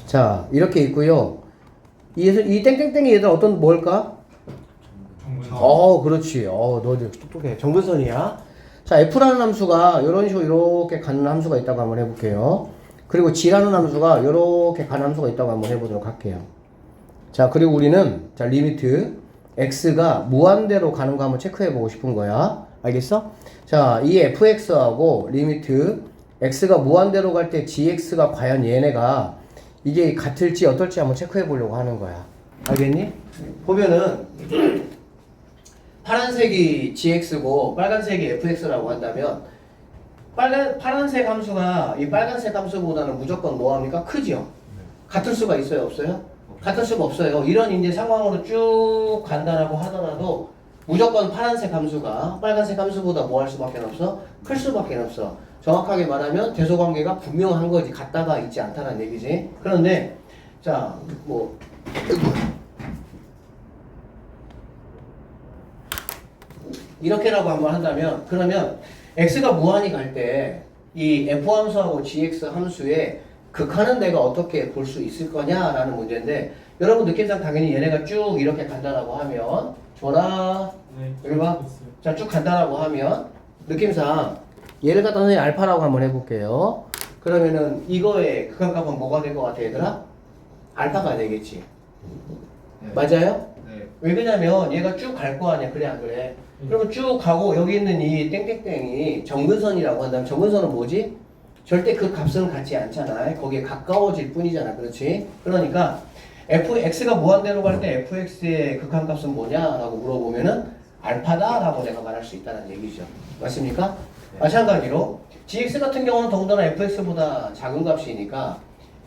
자, 이렇게 있고요. 이 땡땡땡이 얘들 어떤 뭘까? 그렇지. 너 똑똑해. 정근선이야. 자, F라는 함수가 이런 식으로 이렇게 가는 함수가 있다고 한번 해볼게요. 그리고 G라는 함수가 이렇게 가는 함수가 있다고 한번 해보도록 할게요. 자, 그리고 우리는 자 리미트 x가 무한대로 가는 거 한번 체크해보고 싶은 거야. 알겠어? 자, 이 fx하고 리미트 x가 무한대로 갈 때 gx가 과연 얘네가 이게 같을지 어떨지 한번 체크해보려고 하는 거야. 알겠니? 보면은 파란색이 gx고 빨간색이 fx라고 한다면 파란색 함수가 이 빨간색 함수보다는 무조건 뭐합니까? 크죠? 같을 수가 있어요? 없어요? 같을 수가 없어요. 이런 이제 상황으로 쭉 간다라고 하더라도 무조건 파란색 함수가 빨간색 함수보다 뭐 할 수밖에 없어? 클 수밖에 없어. 정확하게 말하면 대소관계가 분명한 거지 같다가 있지 않다는 얘기지. 그런데 자 뭐 이렇게라고 한번 한다면 그러면 x가 무한히 갈 때 이 f 함수하고 gx 함수의 극한은 내가 어떻게 볼 수 있을 거냐라는 문제인데 여러분 느낌상 당연히 얘네가 쭉 이렇게 간다라고 하면 줘라 여기 봐. 자, 쭉 간다라고 하면 느낌상 얘를 갖다 선생님 알파라고 한번 해볼게요. 그러면은 이거의 극한값은 뭐가 될 것 같아 얘들아? 알파가 되겠지. 네. 맞아요? 네. 왜 그러냐면 얘가 쭉 갈 거 아니야. 그래 안 그래? 그러면 쭉 가고 여기 있는 이 땡땡땡이 정근선이라고 한다면 정근선은 뭐지? 절대 그 값은 같지 않잖아. 거기에 가까워질 뿐이잖아. 그렇지? 그러니까 fx가 무한대로 갈 때 fx의 극한값은 뭐냐라고 물어보면은 알파다라고 내가 말할 수 있다는 얘기죠. 맞습니까? 네. 마찬가지로 gx 같은 경우는 더군다나 fx보다 작은 값이니까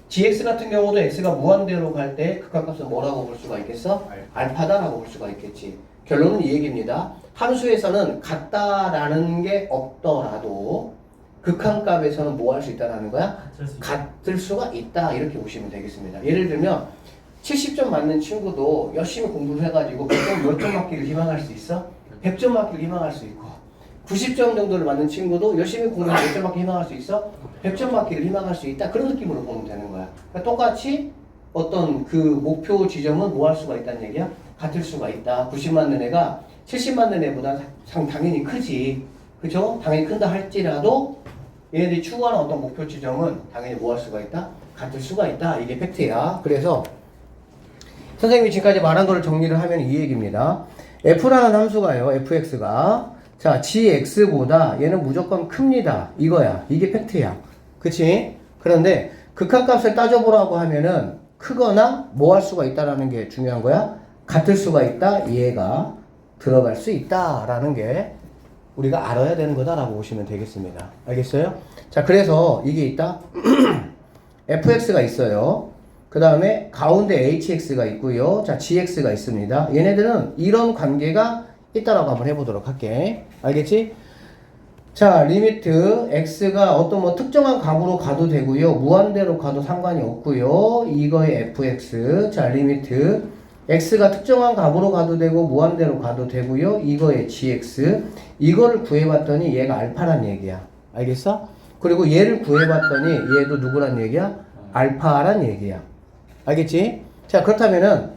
gx 같은 경우도 x가 무한대로 갈 때 극한값은 뭐라고 볼 수가 있겠어? 알파다라고 볼 수가 있겠지. 결론은 이 얘기입니다. 함수에서는 같다라는 게 없더라도 극한값에서는 뭐 할 수 있다라는 거야? 같을 수가 있다. 이렇게 보시면 되겠습니다. 예를 들면 70점 맞는 친구도 열심히 공부를 해가지고 몇 점 맞기를 희망할 수 있어? 100점 맞기를 희망할 수 있고 90점 정도를 맞는 친구도 열심히 공부해서 몇 점 맞기 희망할 수 있어? 100점 맞기를 희망할 수 있다. 그런 느낌으로 보면 되는 거야. 그러니까 똑같이 어떤 그 목표 지점은 뭐 할 수가 있다는 얘기야? 같을 수가 있다. 90 맞는 애가 70 맞는 애보다 당연히 크지. 그죠? 당연히 큰다 할지라도 얘네들이 추구하는 어떤 목표 지점은 당연히 뭐 할 수가 있다? 같을 수가 있다. 이게 팩트야. 그래서 선생님이 지금까지 말한 거를 정리를 하면 이 얘기입니다. f라는 함수가요. fx가 자 gx보다 얘는 무조건 큽니다. 이거야. 이게 팩트야. 그치? 그런데 극한값을 따져보라고 하면은 크거나 뭐 할 수가 있다라는 게 중요한 거야. 같을 수가 있다. 얘가 들어갈 수 있다라는 게 우리가 알아야 되는 거다라고 보시면 되겠습니다. 알겠어요? 자, 그래서 이게 있다. fx가 있어요. 그 다음에 가운데 hx가 있고요. 자, gx가 있습니다. 얘네들은 이런 관계가 있다라고 한번 해보도록 할게. 알겠지? 자, 리미트 x가 어떤 뭐 특정한 값으로 가도 되고요. 무한대로 가도 상관이 없고요. 이거의 fx. 자, 리미트 x가 특정한 값으로 가도 되고 무한대로 가도 되고요. 이거의 gx. 이거를 구해봤더니 얘가 알파란 얘기야. 알겠어? 그리고 얘를 구해봤더니 얘도 누구란 얘기야? 알파란 얘기야. 알겠지? 자, 그렇다면은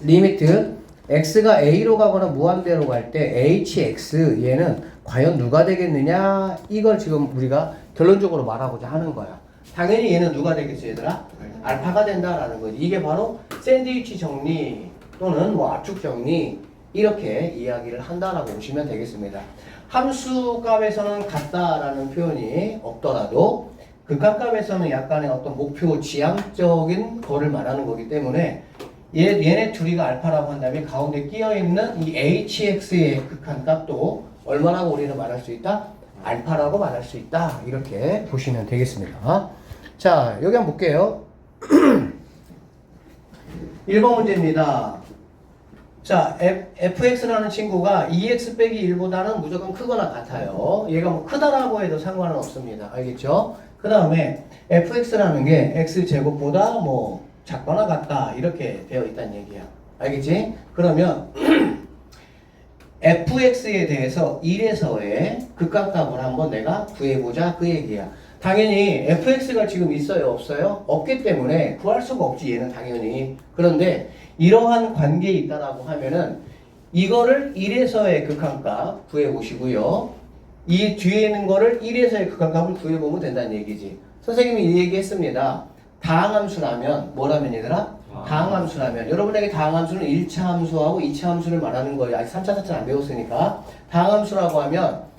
리미트 x가 a로 가거나 무한대로 갈 때 hx 얘는 과연 누가 되겠느냐? 이걸 지금 우리가 결론적으로 말하고자 하는 거야. 당연히 얘는 누가 되겠지 얘들아? 알파가 된다라는 거지. 이게 바로 샌드위치 정리 또는 뭐 압축 정리 이렇게 이야기를 한다라고 보시면 되겠습니다. 함수 값에서는 같다라는 표현이 없더라도 극한값에서는 약간의 어떤 목표 지향적인 거를 말하는 거기 때문에 얘네 둘이가 알파라고 한다면 가운데 끼어있는 이 hx의 극한값도 얼마라고 우리는 말할 수 있다? 알파라고 말할 수 있다. 이렇게 보시면 되겠습니다. 자, 여기 한번 볼게요. 1번 문제입니다. 자, fx라는 친구가 2x 빼기 1보다는 무조건 크거나 같아요. 얘가 뭐 크다라고 해도 상관은 없습니다. 알겠죠? 그 다음에 fx라는 게 x제곱보다 뭐 작거나 같다 이렇게 되어 있다는 얘기야. 알겠지? 그러면 fx에 대해서 1에서의 극한값을 한번 내가 구해보자 그 얘기야. 당연히 fx가 지금 있어요, 없어요? 없기 때문에 구할 수가 없지, 얘는 당연히. 그런데 이러한 관계에 있다라고 하면은 이거를 1에서의 극한값 구해보시고요. 이 뒤에 있는 거를 1에서의 극한값을 구해보면 된다는 얘기지. 선생님이 이 얘기 했습니다. 다항함수라면 뭐라면 얘들아? 다항함수라면 여러분에게 다항함수는 1차 함수하고 2차 함수를 말하는 거예요. 아직 3차, 4차 안 배웠으니까. 다항함수라고 하면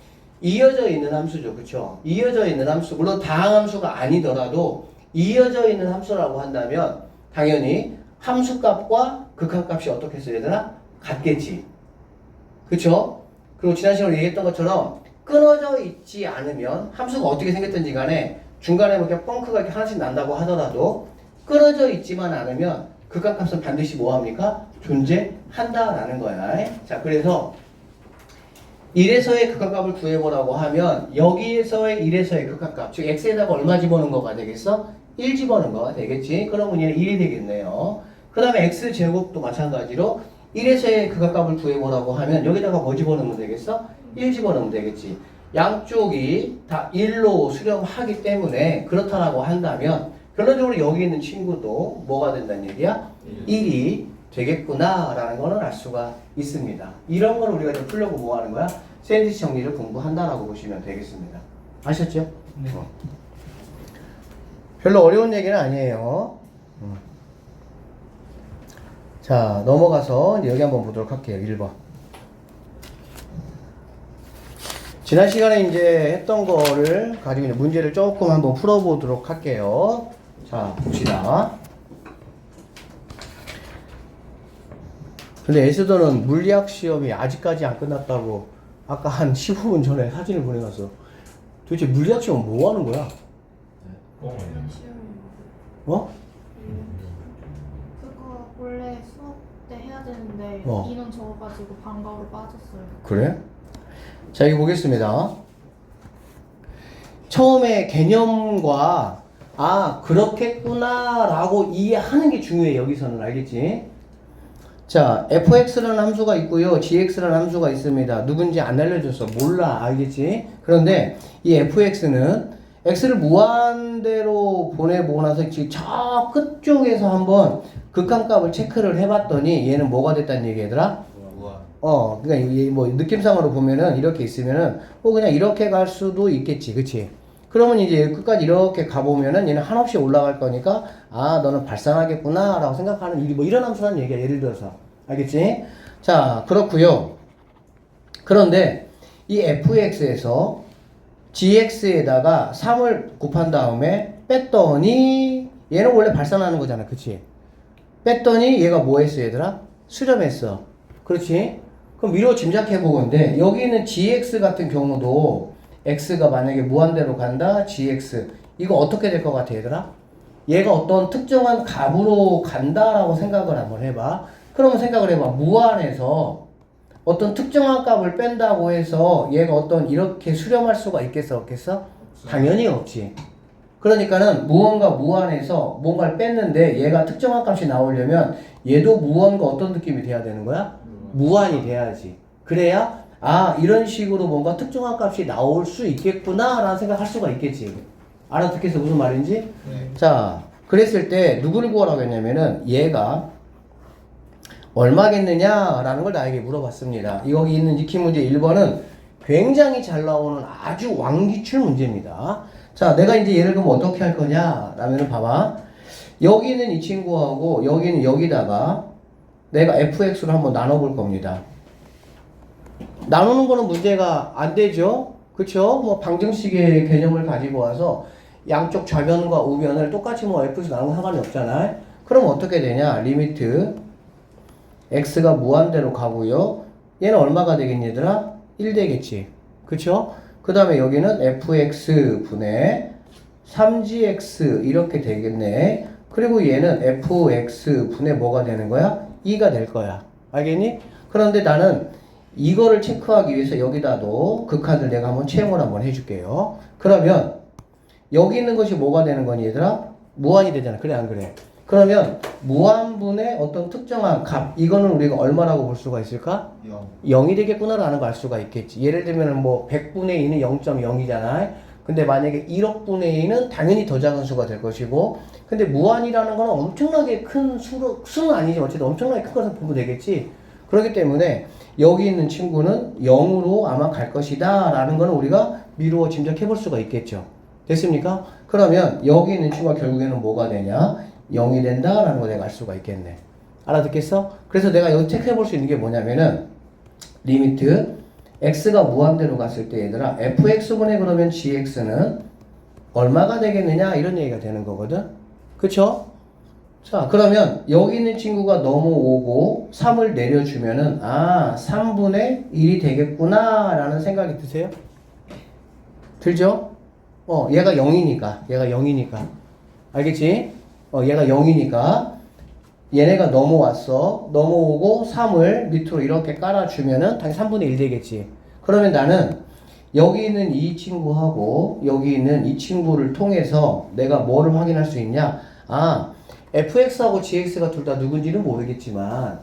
이어져 있는 함수죠. 그쵸? 이어져 있는 함수. 물론 다항함수가 아니더라도 이어져 있는 함수라고 한다면 당연히 함수값과 극한값이 어떻게 했어요, 얘들아? 같겠지. 그쵸? 그리고 지난 시간에 얘기했던 것처럼 끊어져 있지 않으면 함수가 어떻게 생겼든지 간에 중간에 뭐 이렇게 뻥크가 이렇게 하나씩 난다고 하더라도 끊어져 있지만 않으면 극한값은 반드시 뭐합니까? 존재한다라는 거야. 자, 그래서 1에서의 극한값을 구해보라고 하면 여기에서의 1에서의 극한값, 즉 x에다가 얼마 집어넣은 거가 되겠어? 1 집어넣은 거가 되겠지. 그러면 얘는 1이 되겠네요. 그 다음에 x제곱도 마찬가지로 1에서의 극한값을 구해보라고 하면 여기다가 뭐 집어넣으면 되겠어? 1 집어넣으면 되겠지. 양쪽이 다 1로 수렴하기 때문에 그렇다라고 한다면 결론적으로 여기 있는 친구도 뭐가 된다는 얘기야? 1이 되겠구나 라는 거는 알 수가 있습니다. 이런 걸 우리가 좀 풀려고 뭐 하는 거야? 샌드위치 정리를 공부한다라고 보시면 되겠습니다. 아셨죠? 네. 별로 어려운 얘기는 아니에요. 자, 넘어가서 이제 여기 한번 보도록 할게요. 1번. 지난 시간에 이제 했던 거를 가지고 이제 문제를 조금 한번 풀어보도록 할게요. 자, 봅시다. 근데 에스더는 물리학 시험이 아직까지 안 끝났다고 아까 한 15분 전에 사진을 보내놨어. 도대체 물리학 시험 뭐 하는 거야? 어? 그거 원래 수업 때 해야 되는데 인원 적어가지고 방과후로 빠졌어요. 그래? 자, 여기 보겠습니다. 처음에 개념과 아 그렇겠구나 라고 이해하는 게 중요해. 여기서는 알겠지? 자, fx라는 함수가 있고요, gx라는 함수가 있습니다. 누군지 안 알려줘서 몰라. 알겠지? 그런데 이 fx는 x를 무한대로 보내보고 나서 지금 저 끝쪽에서 한번 극한값을 체크를 해봤더니 얘는 뭐가 됐다는 얘기 얘들아? 그러니까 이 뭐 느낌상으로 보면은 이렇게 있으면은 그냥 이렇게 갈 수도 있겠지, 그치? 그러면 이제 끝까지 이렇게 가보면은 얘는 한없이 올라갈 거니까 아 너는 발산하겠구나 라고 생각하는 뭐 이런 함수라는 얘기야. 예를 들어서 알겠지? 자, 그렇고요. 그런데 이 fx에서 gx에다가 3을 곱한 다음에 뺐더니 얘는 원래 발산하는 거잖아, 그치? 뺐더니 얘가 뭐 했어 얘들아? 수렴했어. 그렇지? 그럼 미뤄 짐작해 보건데 여기 있는 gx 같은 경우도 x가 만약에 무한대로 간다, gx 이거 어떻게 될 것 같아 얘들아? 얘가 어떤 특정한 값으로 간다라고 생각을 한번 해봐. 그러면 생각을 해봐. 무한에서 어떤 특정한 값을 뺀다고 해서 얘가 어떤 이렇게 수렴할 수가 있겠어, 없겠어? 당연히 없지. 그러니까는 무언가 무한에서 뭔가를 뺐는데 얘가 특정한 값이 나오려면 얘도 무언가 어떤 느낌이 돼야 되는 거야? 무한이 돼야지. 그래야 아 이런 식으로 뭔가 특정한 값이 나올 수 있겠구나 라는 생각할 수가 있겠지. 알아듣겠어 무슨 말인지? 네. 자, 그랬을 때 누구를 구하라고 했냐면은 얘가 얼마겠느냐라는 걸 나에게 물어봤습니다. 여기 있는 익히 문제 1번은 굉장히 잘 나오는 아주 왕기출 문제입니다. 자, 내가 이제 얘를 그럼 어떻게 할 거냐 라면은 봐봐. 여기 있는 이 친구하고 여기는 여기다가 내가 fx로 한번 나눠볼 겁니다. 나누는 거는 문제가 안 되죠? 그쵸? 뭐 방정식의 개념을 가지고 와서 양쪽 좌변과 우변을 똑같이 뭐 fx로 나누는 상관이 없잖아요. 그럼 어떻게 되냐? 리미트 x가 무한대로 가고요. 얘는 얼마가 되겠니 얘들아? 1 되겠지. 그쵸? 그 다음에 여기는 fx 분의 3gx 이렇게 되겠네. 그리고 얘는 fx 분의 뭐가 되는 거야? 2가 될 거야. 알겠니? 그런데 나는 이거를 체크하기 위해서 여기다도 극한을 내가 한번 채용을 한번 해줄게요. 그러면 여기 있는 것이 뭐가 되는 거니 얘들아? 무한이 되잖아. 그래 안 그래? 그러면 무한분의 어떤 특정한 값 이거는 우리가 얼마라고 볼 수가 있을까? 0이 되겠구나 라는 걸 알 수가 있겠지. 예를 들면 뭐 100분의 2는 0.0이잖아. 근데 만약에 1억 분의 2는 당연히 더 작은 수가 될 것이고, 근데 무한이라는 거는 엄청나게 큰 수는 아니지만 어쨌든 엄청나게 큰 것을 보면 되겠지. 그렇기 때문에 여기 있는 친구는 0으로 아마 갈 것이다 라는 거는 우리가 미루어 짐작해 볼 수가 있겠죠. 됐습니까? 그러면 여기 있는 친구가 결국에는 뭐가 되냐? 0이 된다 라는 거 내가 알 수가 있겠네. 알아듣겠어? 그래서 내가 여기 체크해 볼 수 있는 게 뭐냐면은 리미트 x가 무한대로 갔을 때 얘들아 fx분의 그러면 gx는 얼마가 되겠느냐 이런 얘기가 되는 거거든. 그쵸? 자 그러면 여기 있는 친구가 넘어오고 3을 내려주면은 3분의 1이 되겠구나 라는 생각이 드세요? 들죠? 얘가 0이니까 알겠지? 얘가 0이니까 얘네가 넘어오고 3을 밑으로 이렇게 깔아주면은 당연히 3분의 1 되겠지. 그러면 나는 여기 있는 이 친구하고 여기 있는 이 친구를 통해서 내가 뭐를 확인할 수 있냐? fx하고 gx가 둘 다 누군지는 모르겠지만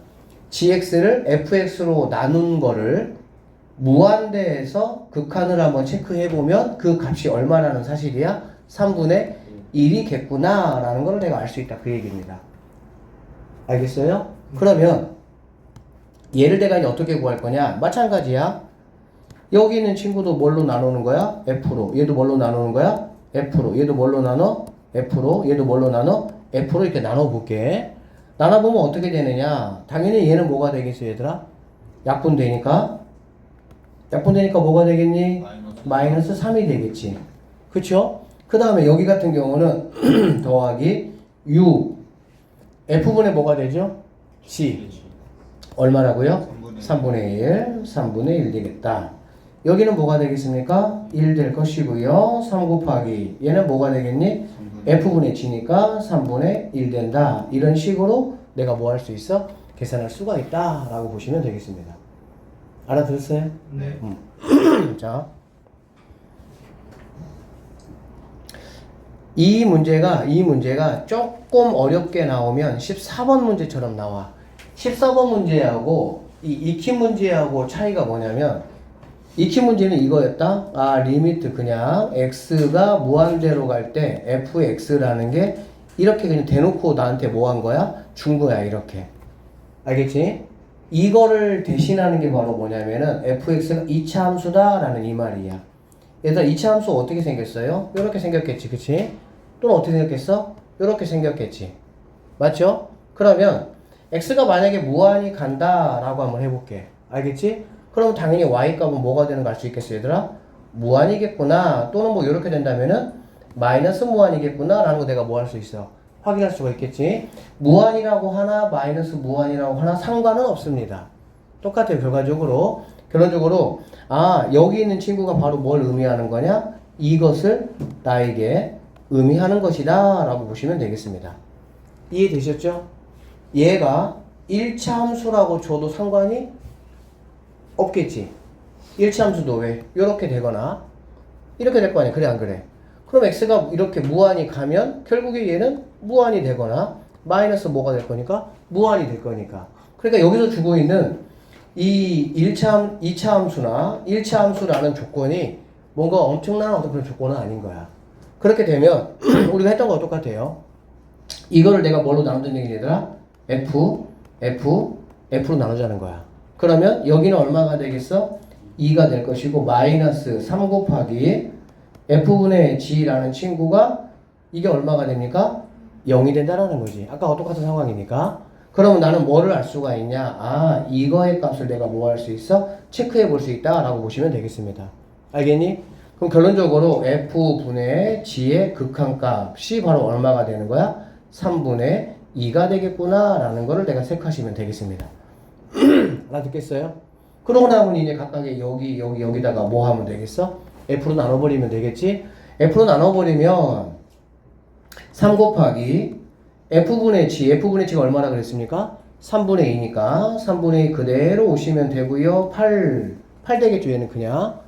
gx를 fx로 나눈 거를 무한대에서 극한을 한번 체크해보면 그 값이 얼마라는 사실이야? 3분의 1이겠구나 라는 걸 내가 알 수 있다 그 얘기입니다. 알겠어요? 그러면 얘를 내가 이제 어떻게 구할 거냐? 마찬가지야. 여기 있는 친구도 뭘로 나누는 거야? F로. 얘도 뭘로 나누는 거야? F로. 얘도 뭘로 나눠? F로. 얘도 뭘로 나눠? F로 이렇게 나눠볼게. 나눠보면 어떻게 되느냐? 당연히 얘는 뭐가 되겠어 얘들아? 약분되니까 뭐가 되겠니? 마이너스 3이 되겠지. 그쵸? 그 다음에 여기 같은 경우는 더하기 U F분의 뭐가 되죠? G 얼마라고요? 3분의 1 되겠다. 여기는 뭐가 되겠습니까? 1 될 것이고요. 3 곱하기 얘는 뭐가 되겠니? F분의 G니까 3분의 1 된다. 이런 식으로 내가 뭐 할 수 있어? 계산할 수가 있다 라고 보시면 되겠습니다. 알아들었어요? 네. 자, 이 문제가 조금 어렵게 나오면 14번 문제처럼 나와. 14번 문제하고 이 익히 문제하고 차이가 뭐냐면 익히 문제는 이거였다. 리미트 그냥 x가 무한대로 갈 때 fx라는 게 이렇게 그냥 대놓고 나한테 뭐 한 거야? 준 거야 이렇게. 알겠지? 이거를 대신하는 게 바로 뭐냐면은 fx가 2차 함수다 라는 이 말이야. 얘들아 2차 함수 어떻게 생겼어요? 이렇게 생겼겠지 그치? 또는 어떻게 생겼겠어? 이렇게 생겼겠지. 맞죠? 그러면 x가 만약에 무한히 간다 라고 한번 해볼게. 알겠지? 그럼 당연히 y값은 뭐가 되는 거 알 수 있겠어 얘들아? 무한이겠구나. 또는 뭐 이렇게 된다면은 마이너스 무한이겠구나 라는 거 내가 뭐 할 수 있어? 확인할 수가 있겠지. 무한이라고 하나 마이너스 무한이라고 하나 상관은 없습니다. 똑같아요. 결론적으로 여기 있는 친구가 바로 뭘 의미하는 거냐? 이것을 나에게 의미하는 것이다 라고 보시면 되겠습니다. 이해되셨죠? 얘가 1차 함수라고 줘도 상관이 없겠지. 1차 함수도 왜? 이렇게 되거나 이렇게 될 거 아니야. 그래 안 그래? 그럼 x가 이렇게 무한히 가면 결국에 얘는 무한이 되거나 마이너스 뭐가 될 거니까? 무한이 될 거니까. 그러니까 여기서 주고 있는 이 2차 함수나 1차 함수라는 조건이 뭔가 엄청난 어떤 그런 조건은 아닌 거야. 그렇게 되면 우리가 했던 거와 똑같아요. 이거를 내가 뭘로 나눈다는 얘기는 얘들아? F로 나누자는 거야. 그러면 여기는 얼마가 되겠어? 2가 될 것이고 마이너스 3 곱하기 F분의 G라는 친구가 이게 얼마가 됩니까? 0이 된다라는 거지. 아까와 똑같은 상황이니까. 그러면 나는 뭐를 알 수가 있냐? 이거의 값을 내가 뭐 할 수 있어? 체크해 볼 수 있다 라고 보시면 되겠습니다. 알겠니? 그럼 결론적으로 F분의 G의 극한값이 바로 얼마가 되는 거야? 3분의 2가 되겠구나 라는 거를 내가 체크하시면 되겠습니다. 알아듣겠어요? 그러고 나면 이제 각각의 여기다가 뭐 하면 되겠어? F로 나눠버리면 되겠지? F로 나눠버리면 3 곱하기 F분의 G가 얼마나 그랬습니까? 3분의 2니까 3분의 2 그대로 오시면 되고요. 8 되겠죠 얘는 그냥.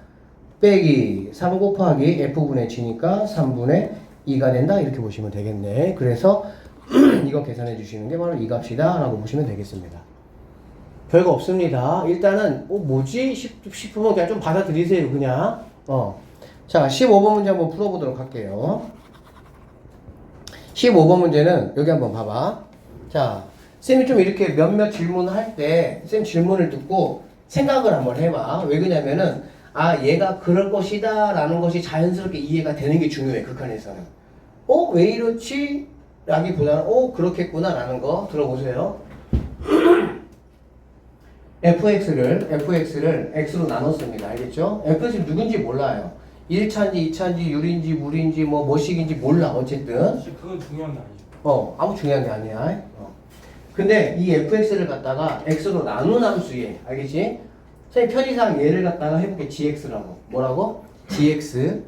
빼기 3 곱하기 F분의 G니까 3분의 2가 된다 이렇게 보시면 되겠네. 그래서 이거 계산해 주시는 게 바로 이 값이다 라고 보시면 되겠습니다. 별거 없습니다. 일단은 뭐지 싶으면 그냥 좀 받아들이세요 그냥. 자, 15번 문제 한번 풀어보도록 할게요. 15번 문제는 여기 한번 봐봐. 자, 쌤이 좀 이렇게 몇몇 질문을 할 때 쌤 질문을 듣고 생각을 한번 해봐. 왜 그러냐면은 아, 얘가 그럴 것이다 라는 것이 자연스럽게 이해가 되는 게 중요해. 극한에서는. 왜 이렇지? 라기보다는 그렇겠구나 라는 거 들어보세요. fx를 x로 나눴습니다. 알겠죠? fx를 누군지 몰라요. 1차인지 2차인지 유리인지 물인지 뭐식인지 몰라. 어쨌든 그건 중요한 게 아니죠. 아무 중요한 게 아니야. 근데 이 fx를 갖다가 x로 나눈 함수에 알겠지? 선생님 편의상 얘를 갖다가 해볼게. gx라고. 뭐라고? gx.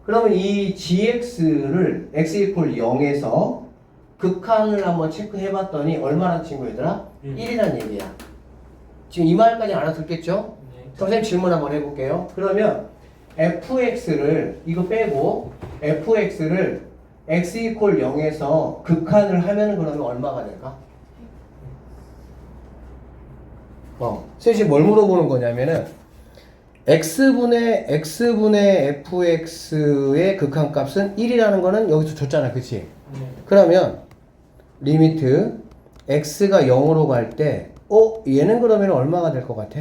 그러면 이 gx를 x 이퀄 0에서 극한을 한번 체크해봤더니 얼마나 친구얘들아? 1이란 얘기야. 지금 이 말까지 알아듣겠죠? 네. 선생님 질문 한번 해볼게요. 그러면 fx를 이거 빼고 fx를 x 이퀄 0에서 극한을 하면은 그러면 얼마가 될까? 셋이 뭘 물어보는 거냐면은 x분의 fx의 극한값은 1이라는 거는 여기서 줬잖아. 그치? 네. 그러면 리미트 x가 0으로 갈 때 얘는 그러면 얼마가 될 것 같아?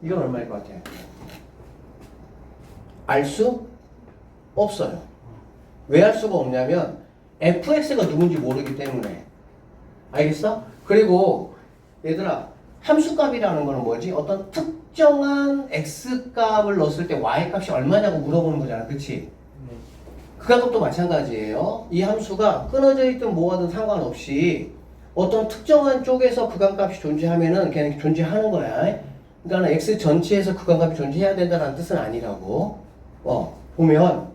이건 얼마일 것 같아? 알 수 없어요. 왜 알 수가 없냐면 fx가 누군지 모르기 때문에. 알겠어? 그리고 얘들아 함수값이라는 거는 뭐지? 어떤 특정한 x값을 넣었을 때 y값이 얼마냐고 물어보는 거잖아. 그치? 네. 극한값도 마찬가지예요. 이 함수가 끊어져 있든 뭐하든 상관없이 어떤 특정한 쪽에서 극한값이 존재하면은 그냥 존재하는 거야. 그러니까 x 전체에서 극한값이 존재해야 된다는 뜻은 아니라고. 보면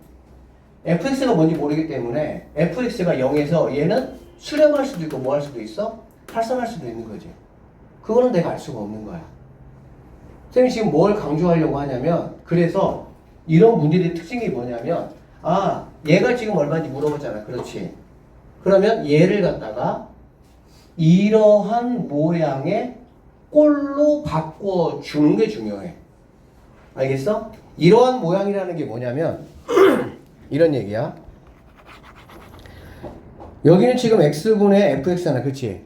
fx가 뭔지 모르기 때문에 fx가 0에서 얘는 수렴할 수도 있고 뭐 할 수도 있어? 활성할 수도 있는 거지. 그거는 내가 알 수가 없는 거야. 선생님이 지금 뭘 강조하려고 하냐면 그래서 이런 문제들의 특징이 뭐냐면 얘가 지금 얼마인지 물어봤잖아. 그렇지. 그러면 얘를 갖다가 이러한 모양의 꼴로 바꿔주는 게 중요해. 알겠어? 이러한 모양이라는 게 뭐냐면 이런 얘기야. 여기는 지금 x분의 fx잖아. 그치?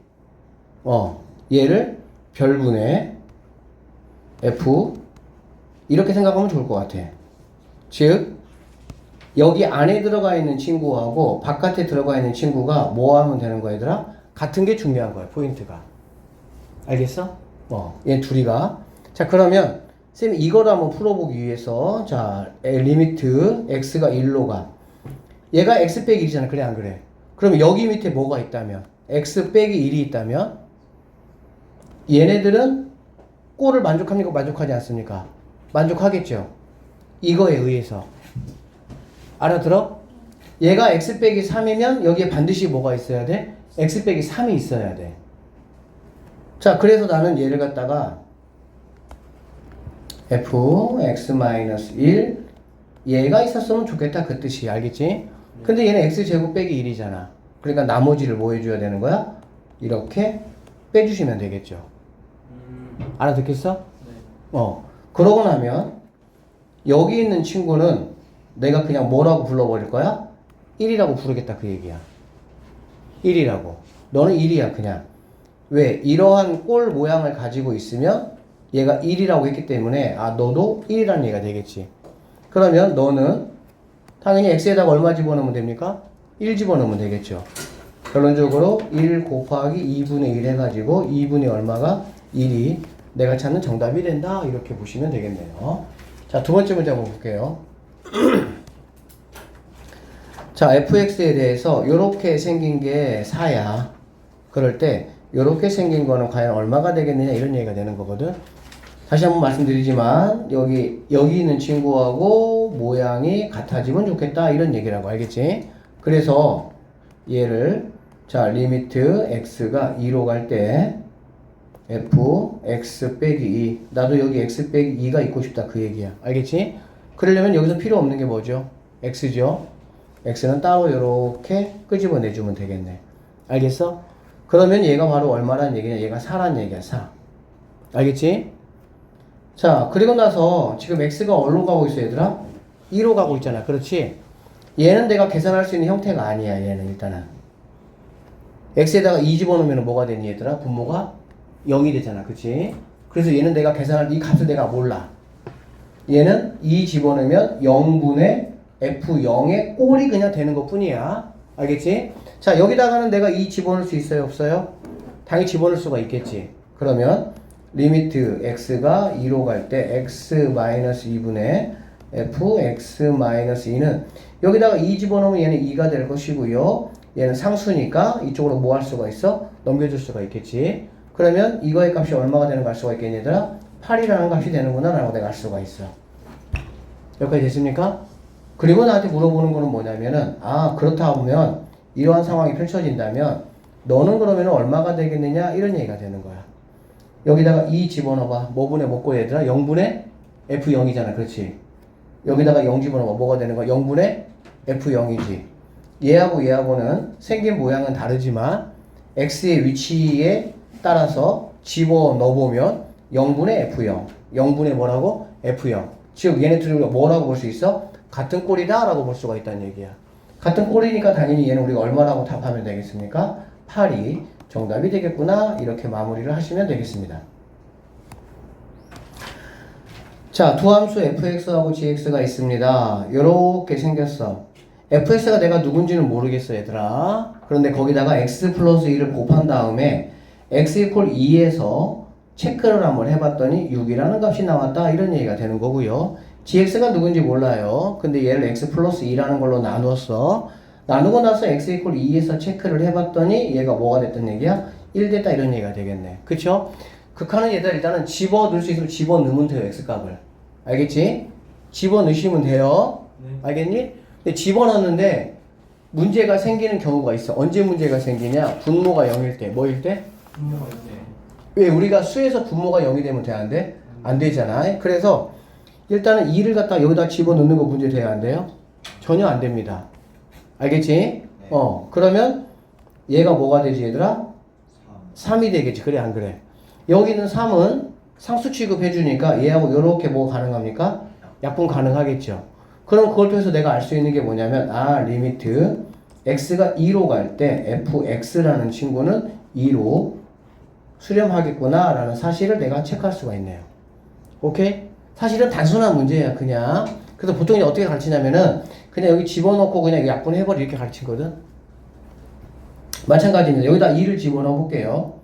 얘를 별분의 f 이렇게 생각하면 좋을 것 같아. 즉 여기 안에 들어가 있는 친구하고 바깥에 들어가 있는 친구가 뭐 하면 되는 거야 얘들아? 같은 게 중요한 거야. 포인트가. 알겠어? 얘 둘이가. 자 그러면 쌤이 이거를 한번 풀어보기 위해서 자 리미트 x가 1로 가. 얘가 x 빼기 1이잖아. 그래 안 그래? 그럼 여기 밑에 뭐가 있다면 x 빼기 1이 있다면 얘네들은 꼴을 만족합니까? 만족하지 않습니까? 만족하겠죠. 이거에 의해서. 알아들어? 얘가 x 빼기 3이면 여기에 반드시 뭐가 있어야 돼? x 빼기 3이 있어야 돼. 자 그래서 나는 얘를 갖다가 fx-1 얘가 있었으면 좋겠다 그 뜻이 알겠지? 근데 얘는 x제곱 빼기 1이잖아. 그러니까 나머지를 뭐 해줘야 되는 거야? 이렇게 빼주시면 되겠죠. 알아듣겠어? 네. 그러고 나면 여기 있는 친구는 내가 그냥 뭐라고 불러버릴 거야? 1이라고 부르겠다 그 얘기야. 1이라고. 너는 1이야 그냥. 왜? 이러한 꼴 모양을 가지고 있으면 얘가 1이라고 했기 때문에 너도 1이라는 얘기가 되겠지. 그러면 너는 당연히 x에다가 얼마 집어넣으면 됩니까? 1 집어넣으면 되겠죠. 결론적으로 1 곱하기 2분의 1 해가지고 2분의 얼마가 1이 내가 찾는 정답이 된다. 이렇게 보시면 되겠네요. 자, 두 번째 문제 한번 볼게요. 자, fx에 대해서 이렇게 생긴 게 4야. 그럴 때 이렇게 생긴 거는 과연 얼마가 되겠느냐 이런 얘기가 되는 거거든. 다시 한번 말씀드리지만 여기 있는 친구하고 모양이 같아지면 좋겠다 이런 얘기라고. 알겠지? 그래서 얘를 자 리미트 x가 2로 갈 때 f x 빼기 2 나도 여기 x 빼기 2가 있고 싶다 그 얘기야. 알겠지? 그러려면 여기서 필요 없는 게 뭐죠? x죠. x는 따로 이렇게 끄집어 내주면 되겠네. 알겠어? 그러면 얘가 바로 얼마란 얘기냐? 얘가 4란 얘기야. 4. 알겠지? 자, 그리고 나서 지금 x가 어디로 가고 있어, 얘들아? 2로 가고 있잖아. 그렇지? 얘는 내가 계산할 수 있는 형태가 아니야, 얘는 일단은. x에다가 2 집어넣으면 뭐가 되니, 얘들아? 분모가 0이 되잖아. 그치? 그래서 얘는 내가 계산할 이 값을 내가 몰라. 얘는 2 집어넣으면 0분의 f0의 꼴이 그냥 되는 것 뿐이야. 알겠지? 자, 여기다가는 내가 2 집어넣을 수 있어요, 없어요? 당연히 집어넣을 수가 있겠지. 그러면 리미트 x가 2로 갈 때 x-2분의 fx-2는 여기다가 2 집어넣으면 얘는 2가 될 것이고요. 얘는 상수니까 이쪽으로 뭐 할 수가 있어? 넘겨줄 수가 있겠지. 그러면 이거의 값이 얼마가 되는 걸 알 수가 있겠니, 얘들아? 8이라는 값이 되는구나 라고 내가 알 수가 있어. 여기까지 됐습니까? 그리고 나한테 물어보는 거는 뭐냐면은, 아, 그렇다 보면 이러한 상황이 펼쳐진다면 너는 그러면 얼마가 되겠느냐, 이런 얘기가 되는 거야. 여기다가 2 집어넣어봐. 뭐분의 뭐고, 얘들아? 0분의 f0이잖아. 그렇지? 여기다가 0 집어넣어봐. 뭐가 되는 거야? 0분의 f0이지. 얘하고 얘하고는 생긴 모양은 다르지만 x의 위치에 따라서 집어넣어보면 0분의 f0. 0분의 뭐라고? f0. 즉 얘네 둘이 우리가 뭐라고 볼 수 있어? 같은 꼴이다 라고 볼 수가 있다는 얘기야. 같은 꼴이니까 당연히 얘는 우리가 얼마라고 답하면 되겠습니까? 8이 정답이 되겠구나. 이렇게 마무리를 하시면 되겠습니다. 자, 두 함수 fx하고 gx가 있습니다. 요렇게 생겼어. fx가 내가 누군지는 모르겠어, 얘들아. 그런데 거기다가 x 플러스 2를 곱한 다음에 x 이퀄 2에서 체크를 한번 해봤더니 6이라는 값이 나왔다. 이런 얘기가 되는 거고요. gx가 누군지 몰라요. 근데 얘를 x 플러스 2라는 걸로 나누었어. 나누고 나서 x 이퀄 2에서 체크를 해봤더니 얘가 뭐가 됐던 얘기야? 1 됐다. 이런 얘기가 되겠네. 그쵸? 극한은 얘들 일단은 집어넣을 수 있으면 집어넣으면 돼요. x값을. 알겠지? 집어넣으시면 돼요. 네. 알겠니? 근데 집어넣는데 문제가 생기는 경우가 있어. 언제 문제가 생기냐? 분모가 0일 때. 뭐일 때? 분모가 있네. 왜 우리가 수에서 분모가 0이 되면 돼? 안 돼? 안 되잖아. 그래서 일단은 2를 갖다 여기다 집어넣는 거 문제 돼야 안 돼요? 전혀 안 됩니다. 알겠지? 그러면 얘가 뭐가 되지, 얘들아? 3이 되겠지. 그래, 안 그래? 여기는 3은 상수 취급해주니까 얘하고 이렇게 뭐 가능합니까? 약분 가능하겠죠. 그럼 그걸 통해서 내가 알 수 있는 게 뭐냐면, 아, 리미트 x가 2로 갈 때 fx라는 친구는 2로 수렴하겠구나 라는 사실을 내가 체크할 수가 있네요. 오케이? 사실은 단순한 문제야, 그냥. 그래서 보통 이제 어떻게 가르치냐면은 그냥 여기 집어넣고 그냥 약분해버리 이렇게 가르치거든. 마찬가지입니다. 여기다 2를 집어넣어 볼게요.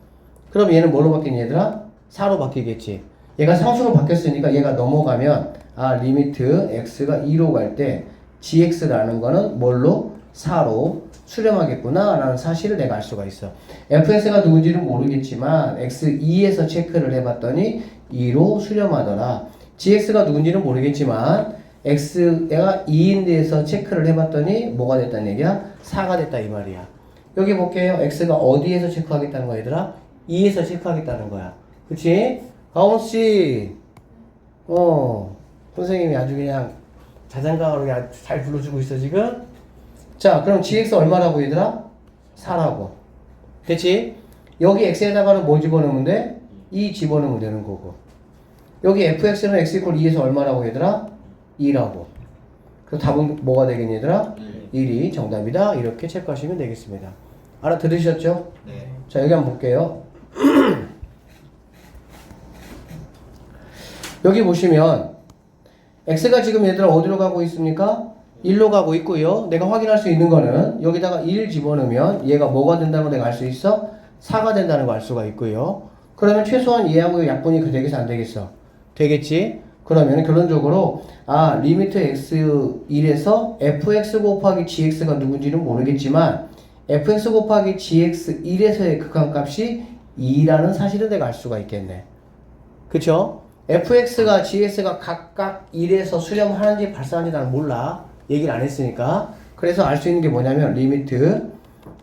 그럼 얘는 뭐로 바뀌니, 얘들아? 4로 바뀌겠지. 얘가 상수로 바뀌었으니까 얘가 넘어가면, 아, 리미트 x가 2로 갈 때 gx라는 거는 뭘로? 4로 수렴하겠구나 라는 사실을 내가 알 수가 있어. fx가 누군지는 모르겠지만 x2에서 체크를 해봤더니 2로 수렴하더라. gx가 누군지는 모르겠지만 x가 2인 데에서 체크를 해봤더니 뭐가 됐다는 얘기야? 4가 됐다 이 말이야. 여기 볼게요. x가 어디에서 체크하겠다는 거야, 얘들아? 2에서 체크하겠다는 거야. 그치? 가온씨, 선생님이 아주 그냥 자장가로 아주 잘 불러주고 있어, 지금? 자, 그럼 gx 얼마라고, 얘들아? 4라고. 됐지? 여기 x에다가는 뭐 집어넣으면 돼? 2 집어넣으면 되는 거고. 여기 fx는 x 이퀄 2에서 얼마라고, 얘들아? 2라고. 그래서 답은 뭐가 되겠니, 얘들아? 1이 정답이다. 이렇게 체크하시면 되겠습니다. 알아들으셨죠? 네. 자, 여기 한번 볼게요. 여기 보시면 x가 지금 얘들아 어디로 가고 있습니까? 1로 가고 있고요. 내가 확인할 수 있는 거는 여기다가 1 집어넣으면 얘가 뭐가 된다는 걸 내가 알 수 있어? 4가 된다는 걸 알 수가 있고요. 그러면 최소한 얘하고 약분이 되겠어, 안 되겠어? 되겠지? 그러면 결론적으로 아, 리미트 x1에서 fx 곱하기 gx가 누군지는 모르겠지만 fx 곱하기 gx1에서의 극한값이 2라는 사실을 내가 알 수가 있겠네. 그쵸? fx가 gx가 각각 1에서 수렴하는지 발생하는지 나는 몰라. 얘기를 안 했으니까. 그래서 알 수 있는 게 뭐냐면 리미트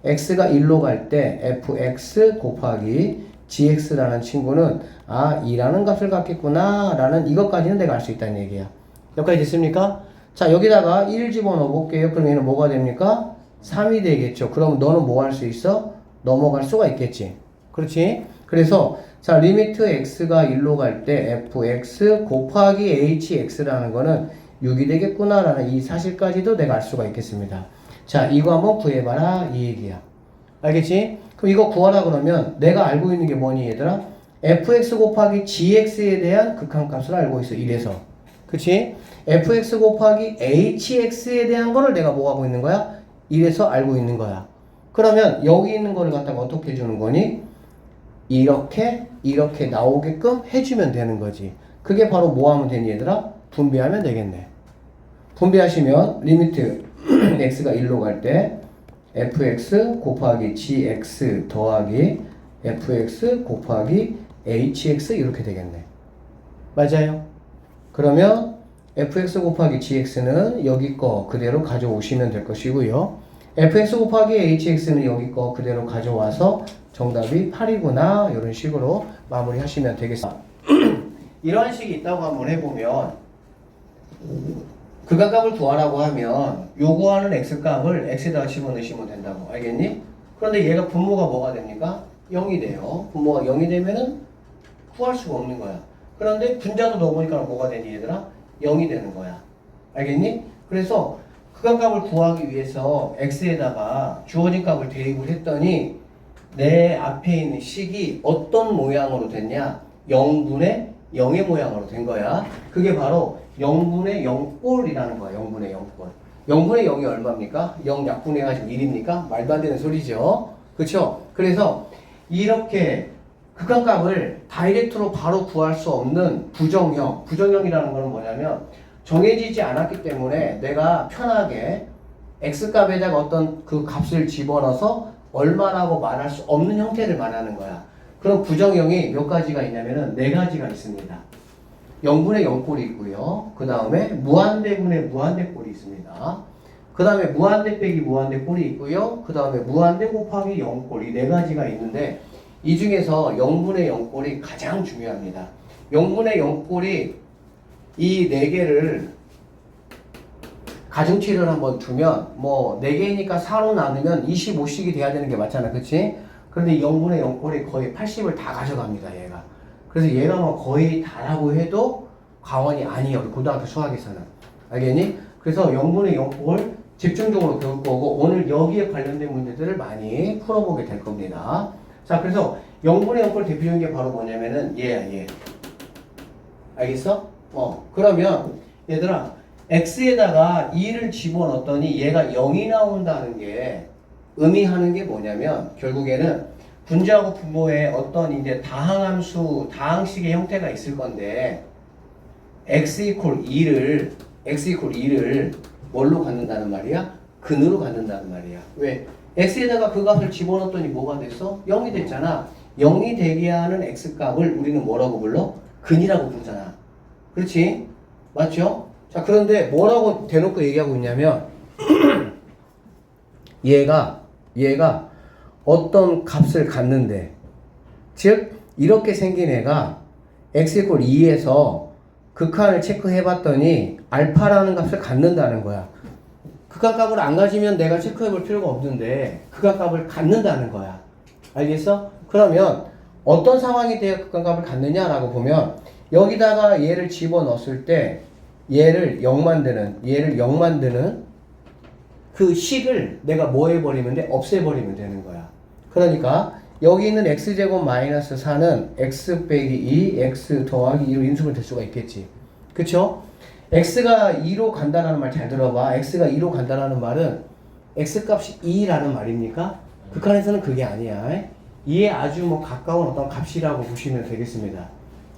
x가 1로 갈 때 fx 곱하기 gx라는 친구는 아, 2라는 값을 갖겠구나 라는 이것까지는 내가 알 수 있다는 얘기야. 여기까지 됐습니까? 자, 여기다가 1 집어넣어 볼게요. 그럼 얘는 뭐가 됩니까? 3이 되겠죠. 그럼 너는 뭐 할 수 있어? 넘어갈 수가 있겠지. 그렇지? 그래서 자 리미트 x가 1로 갈 때 fx 곱하기 hx라는 거는 6이 되겠구나라는 이 사실까지도 내가 알 수가 있겠습니다. 자 이거 한번 구해봐라 이 얘기야. 알겠지? 그럼 이거 구하라 그러면 내가 알고 있는 게 뭐니 얘들아? fx 곱하기 gx에 대한 극한값을 알고 있어 1에서. 그치? fx 곱하기 hx에 대한 거를 내가 뭐 하고 있는 거야? 1에서 알고 있는 거야. 그러면 여기 있는 거를 갖다가 어떻게 해주는 거니? 이렇게 나오게끔 해주면 되는 거지. 그게 바로 뭐 하면 되니 얘들아? 분배하면 되겠네. 분배하시면 리미트 x가 1로 갈 때 fx 곱하기 gx 더하기 fx 곱하기 hx 이렇게 되겠네. 맞아요? 그러면 fx 곱하기 gx는 여기 거 그대로 가져오시면 될 것이고요. fx 곱하기 hx는 여기 거 그대로 가져와서 정답이 8이구나 이런 식으로 마무리 하시면 되겠습니다. 이런 식이 있다고 한번 해보면 극한값을 구하라고 하면 요구하는 x값을 x에다가 집어넣으시면 된다고. 알겠니? 그런데 얘가 분모가 뭐가 됩니까? 0이 돼요. 분모가 0이 되면은 구할 수가 없는 거야. 그런데 분자도 넣어보니까 뭐가 되니 얘들아? 0이 되는 거야. 알겠니? 그래서 극한값을 구하기 위해서 x에다가 주어진 값을 대입을 했더니 내 앞에 있는 식이 어떤 모양으로 됐냐? 0분의 0의 모양으로 된 거야. 그게 바로 0분의 0꼴이라는 거야. 0분의 0꼴. 0분의 0이 얼마입니까? 0 약분해가지고 1입니까? 말도 안 되는 소리죠. 그쵸? 그래서 이렇게 극한값을 다이렉트로 바로 구할 수 없는 부정형. 부정형이라는 거는 뭐냐면 정해지지 않았기 때문에 내가 편하게 x값에다가 어떤 그 값을 집어넣어서 얼마라고 말할 수 없는 형태를 말하는 거야. 그럼 부정형이 몇 가지가 있냐면은 4가지가 있습니다. 0분의 0꼴이 있고요. 그 다음에 무한대분의 무한대꼴이 있습니다. 그 다음에 무한대 빼기 무한대꼴이 있고요. 그 다음에 무한대 곱하기 0꼴 이 4가지가 있는데 이 중에서 0분의 0꼴이 가장 중요합니다. 0분의 0꼴이 이 4개를 가중치를 한번 두면 뭐 4개니까 4로 나누면 25씩이 돼야 되는 게 맞잖아. 그치? 그런데 0분의 0꼴이 거의 80을 다 가져갑니다. 얘가. 그래서 얘가 뭐 거의 다라고 해도 과언이 아니에요. 우리 고등학교 수학에서는. 알겠니? 그래서 0분의 0꼴 집중적으로 배울 거고 오늘 여기에 관련된 문제들을 많이 풀어보게 될 겁니다. 자, 그래서 0분의 0꼴 대표적인 게 바로 뭐냐면은 얘야, 얘. 알겠어? 그러면 얘들아 x에다가 2를 집어넣었더니 얘가 0이 나온다는 게 의미하는 게 뭐냐면 결국에는 분자하고 분모에 어떤 이제 다항함수, 다항식의 형태가 있을 건데 x 이퀄 2를 뭘로 갖는다는 말이야? 근으로 갖는다는 말이야. 왜? x에다가 그 값을 집어넣었더니 뭐가 됐어? 0이 됐잖아. 0이 되게 하는 x값을 우리는 뭐라고 불러? 근이라고 부르잖아. 그렇지? 맞죠? 자, 그런데 뭐라고 대놓고 얘기하고 있냐면 얘가 어떤 값을 갖는데 즉 이렇게 생긴 애가 x 이퀄 2에서 극한을 체크해 봤더니 알파라는 값을 갖는다는 거야. 극한값을 안 가지면 내가 체크해 볼 필요가 없는데 극한값을 갖는다는 거야. 알겠어? 그러면 어떤 상황이 돼야 극한값을 갖느냐라고 보면 여기다가 얘를 집어넣었을 때 얘를 0 만드는 그 식을 내가 뭐 해버리면 돼? 없애버리면 되는 거야. 그러니까 여기 있는 x제곱 마이너스 4는 x 빼기 2, x 더하기 2로 인수분 될 수가 있겠지. 그쵸? x가 2로 간다라는 말 잘 들어봐. x가 2로 간다라는 말은 x값이 2라는 말입니까? 극한에서는 그게 아니야. 2에 아주 뭐 가까운 어떤 값이라고 보시면 되겠습니다.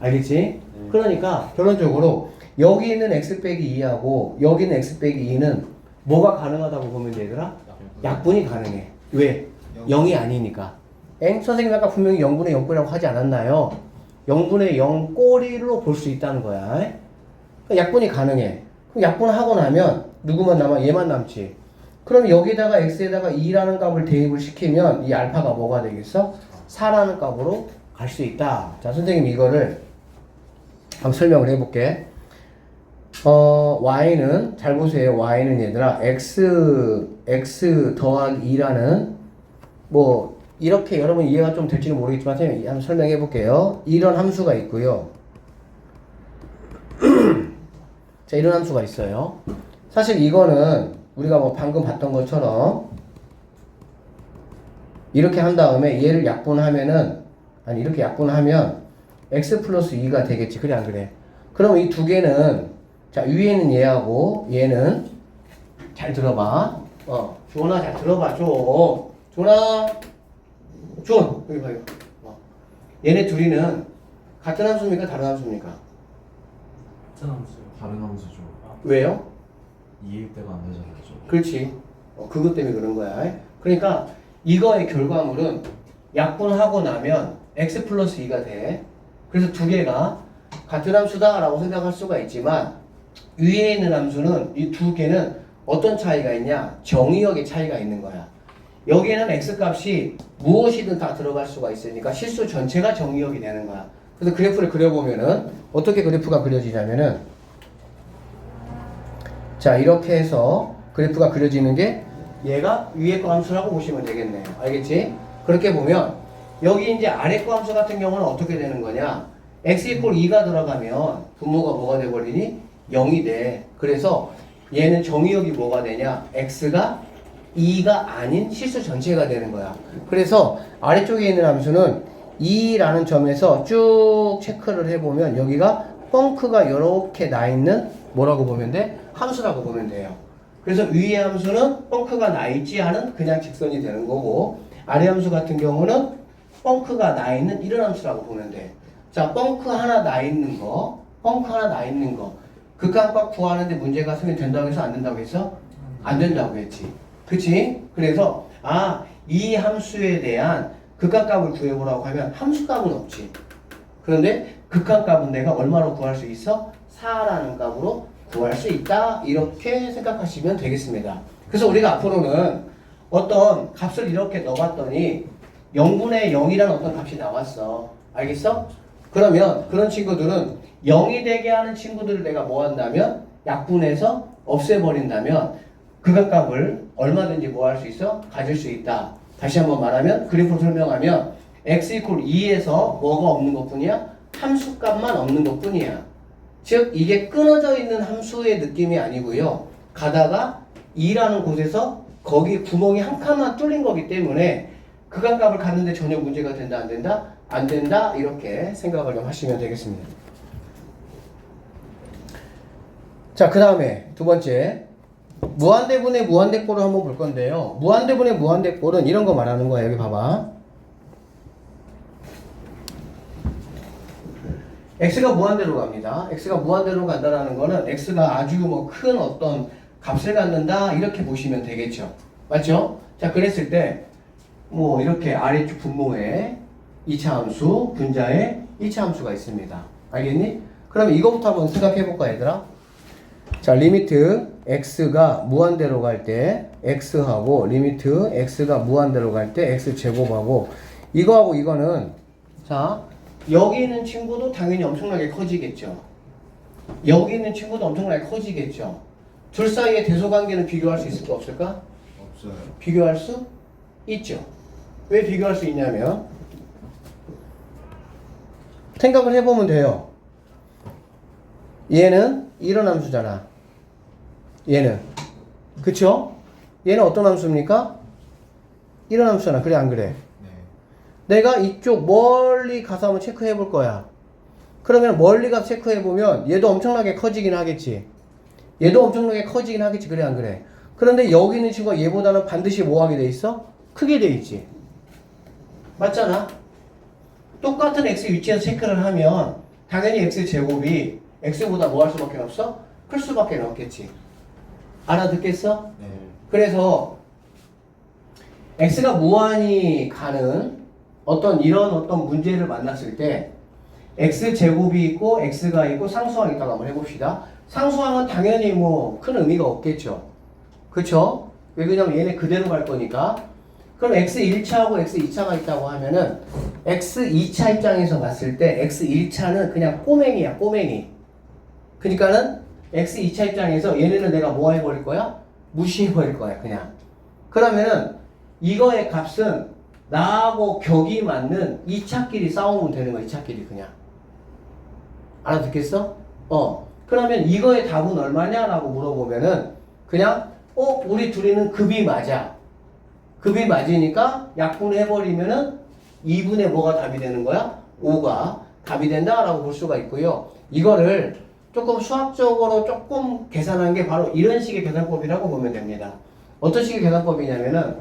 알겠지? 그러니까 결론적으로 여기 있는 x 빼기 2하고 여기 있는 x 빼기 2는 뭐가 가능하다고 보면 되더라? 약분이 가능해. 왜? 0이 아니니까. 선생님이 아까 분명히 0분의 0꼴이라고 하지 않았나요? 0분의 0꼴이로 볼 수 있다는 거야. 약분이 가능해. 그럼 약분하고 나면 누구만 남아? 얘만 남지. 그럼 여기다가 x에다가 2라는 값을 대입을 시키면 이 알파가 뭐가 되겠어? 4라는 값으로 갈 수 있다. 자, 선생님 이거를 한번 설명을 해볼게. y는 잘 보세요. y는 얘들아 x 더하기 2라는 뭐 이렇게 여러분 이해가 좀 될지는 모르겠지만 선생님이 한번 설명해 볼게요. 이런 함수가 있고요. 자, 이런 함수가 있어요. 사실 이거는 우리가 뭐 방금 봤던 것처럼 이렇게 한 다음에 얘를 약분하면은, 아니 이렇게 약분하면 x 플러스 2가 되겠지. 그래 안 그래? 그럼 이 두 개는, 자 위에는 얘하고 얘는, 잘 들어봐. 주원아 잘 들어봐 줘. 주원아, 주원 여기 봐요. 얘네 둘이는 같은 함수입니까 다른 함수입니까? 같은 함수요. 다른 함수죠. 왜요? 이해대가 안 되잖아요. 그렇지. 그것 때문에 그런 거야. 그러니까 이거의 결과물은 약분하고 나면 x 플러스 2가 돼. 그래서 두 개가 같은 함수다라고 생각할 수가 있지만 위에 있는 함수는 이 두 개는 어떤 차이가 있냐? 정의역의 차이가 있는 거야. 여기에는 x 값이 무엇이든 다 들어갈 수가 있으니까 실수 전체가 정의역이 되는 거야. 그래서 그래프를 그려보면은 어떻게 그래프가 그려지냐면은, 자 이렇게 해서 그래프가 그려지는 게 얘가 위에 거 함수라고 보시면 되겠네요. 알겠지? 그렇게 보면 여기 이제 아래 거 함수 같은 경우는 어떻게 되는 거냐? x 이퀄 2가 들어가면 분모가 뭐가 돼버리니? 0이 돼. 그래서 얘는 정의역이 뭐가 되냐? x가 2가 아닌 실수 전체가 되는 거야. 그래서 아래쪽에 있는 함수는 2라는 점에서 쭉 체크를 해보면 여기가 펑크가 이렇게 나 있는 뭐라고 보면 돼? 함수라고 보면 돼요. 그래서 위의 함수는 펑크가 나 있지 않은 그냥 직선이 되는 거고, 아래 함수 같은 경우는 펑크가 나 있는 이런 함수라고 보면 돼. 자, 펑크 하나 나 있는 거, 펑크 하나 나 있는 거. 극한값 구하는데 문제가 생겨 된다고 해서 안 된다고 했어? 안 된다고 했지. 그치? 그래서 이 함수에 대한 극한값을 구해보라고 하면 함수값은 없지. 그런데 극한값은 내가 얼마로 구할 수 있어? 4라는 값으로 구할 수 있다. 이렇게 생각하시면 되겠습니다. 그래서 우리가 앞으로는 어떤 값을 이렇게 넣어봤더니 0분의 0이라는 어떤 값이 나왔어. 알겠어? 그러면 그런 친구들은 0이 되게 하는 친구들을 내가 뭐 한다면 약분해서 없애버린다면 극한값을 얼마든지 뭐 할 수 있어? 가질 수 있다. 다시 한번 말하면 그래프로 설명하면 x 이퀄 2에서 뭐가 없는 것 뿐이야? 함수값만 없는 것 뿐이야. 즉 이게 끊어져 있는 함수의 느낌이 아니고요. 가다가 2라는 곳에서 거기 구멍이 한 칸만 뚫린 거기 때문에 극한값을 갖는데 전혀 문제가 된다 안 된다? 안 된다. 이렇게 생각을 좀 하시면 되겠습니다. 자, 그 다음에 두 번째 무한대분의 무한대꼴을 한번 볼 건데요. 무한대분의 무한대꼴은 이런 거 말하는 거야. 여기 봐봐. x가 무한대로 갑니다. x가 무한대로 간다라는 거는 x가 아주 뭐 큰 어떤 값을 갖는다 이렇게 보시면 되겠죠. 맞죠? 자, 그랬을 때 뭐 이렇게 아래쪽 분모에 2차 함수, 분자에 1차 함수가 있습니다. 알겠니? 그럼 이거부터 한번 생각해 볼까 얘들아? 자, 리미트 x가 무한대로 갈 때 x하고 리미트 x가 무한대로 갈 때 x제곱하고 이거하고 이거는, 자 여기 있는 친구도 당연히 엄청나게 커지겠죠. 여기 있는 친구도 엄청나게 커지겠죠. 둘 사이의 대소관계는 비교할 수 있을까 없을까? 없어요. 비교할 수 있죠. 왜 비교할 수 있냐면 생각을 해보면 돼요. 얘는 이런 함수잖아. 얘는, 그쵸? 얘는 어떤 함수입니까? 이런 함수잖아. 그래 안 그래? 네. 내가 이쪽 멀리 가서 한번 체크해 볼 거야. 그러면 멀리 가서 체크해 보면 얘도 엄청나게 커지긴 하겠지. 얘도 엄청나게 커지긴 하겠지. 그래 안 그래? 그런데 여기 있는 친구가 얘보다는 반드시 뭐 하게 돼 있어? 크게 돼 있지. 맞잖아. 똑같은 x 위치에서 체크를 하면 당연히 x 제곱이 x보다 뭐 할 수밖에 없어? 클 수밖에 없겠지. 알아듣겠어? 네. 그래서 x가 무한히 가는 어떤 이런 어떤 문제를 만났을 때 x제곱이 있고 x가 있고 상수항이 있다고 한번 해봅시다. 상수항은 당연히 뭐 큰 의미가 없겠죠. 그쵸? 왜 그러냐면 얘네 그대로 갈 거니까. 그럼 x1차하고 x2차가 있다고 하면은 x2차 입장에서 봤을 때 x1차는 그냥 꼬맹이야, 꼬맹이. 그러니까는 x2차 입장에서 얘네는 내가 뭐 해버릴 거야? 무시해버릴 거야, 그냥. 그러면은 이거의 값은 나하고 격이 맞는 2차끼리 싸우면 되는 거야. 2차끼리 그냥. 알아듣겠어? 그러면 이거의 답은 얼마냐라고 물어보면은 그냥 우리 둘이는 급이 맞아. 급이 맞으니까 약분해버리면은 2분의 뭐가 답이 되는 거야? 5가 답이 된다라고 볼 수가 있고요. 이거를 조금 수학적으로 조금 계산한 게 바로 이런 식의 계산법이라고 보면 됩니다. 어떤 식의 계산법이냐면은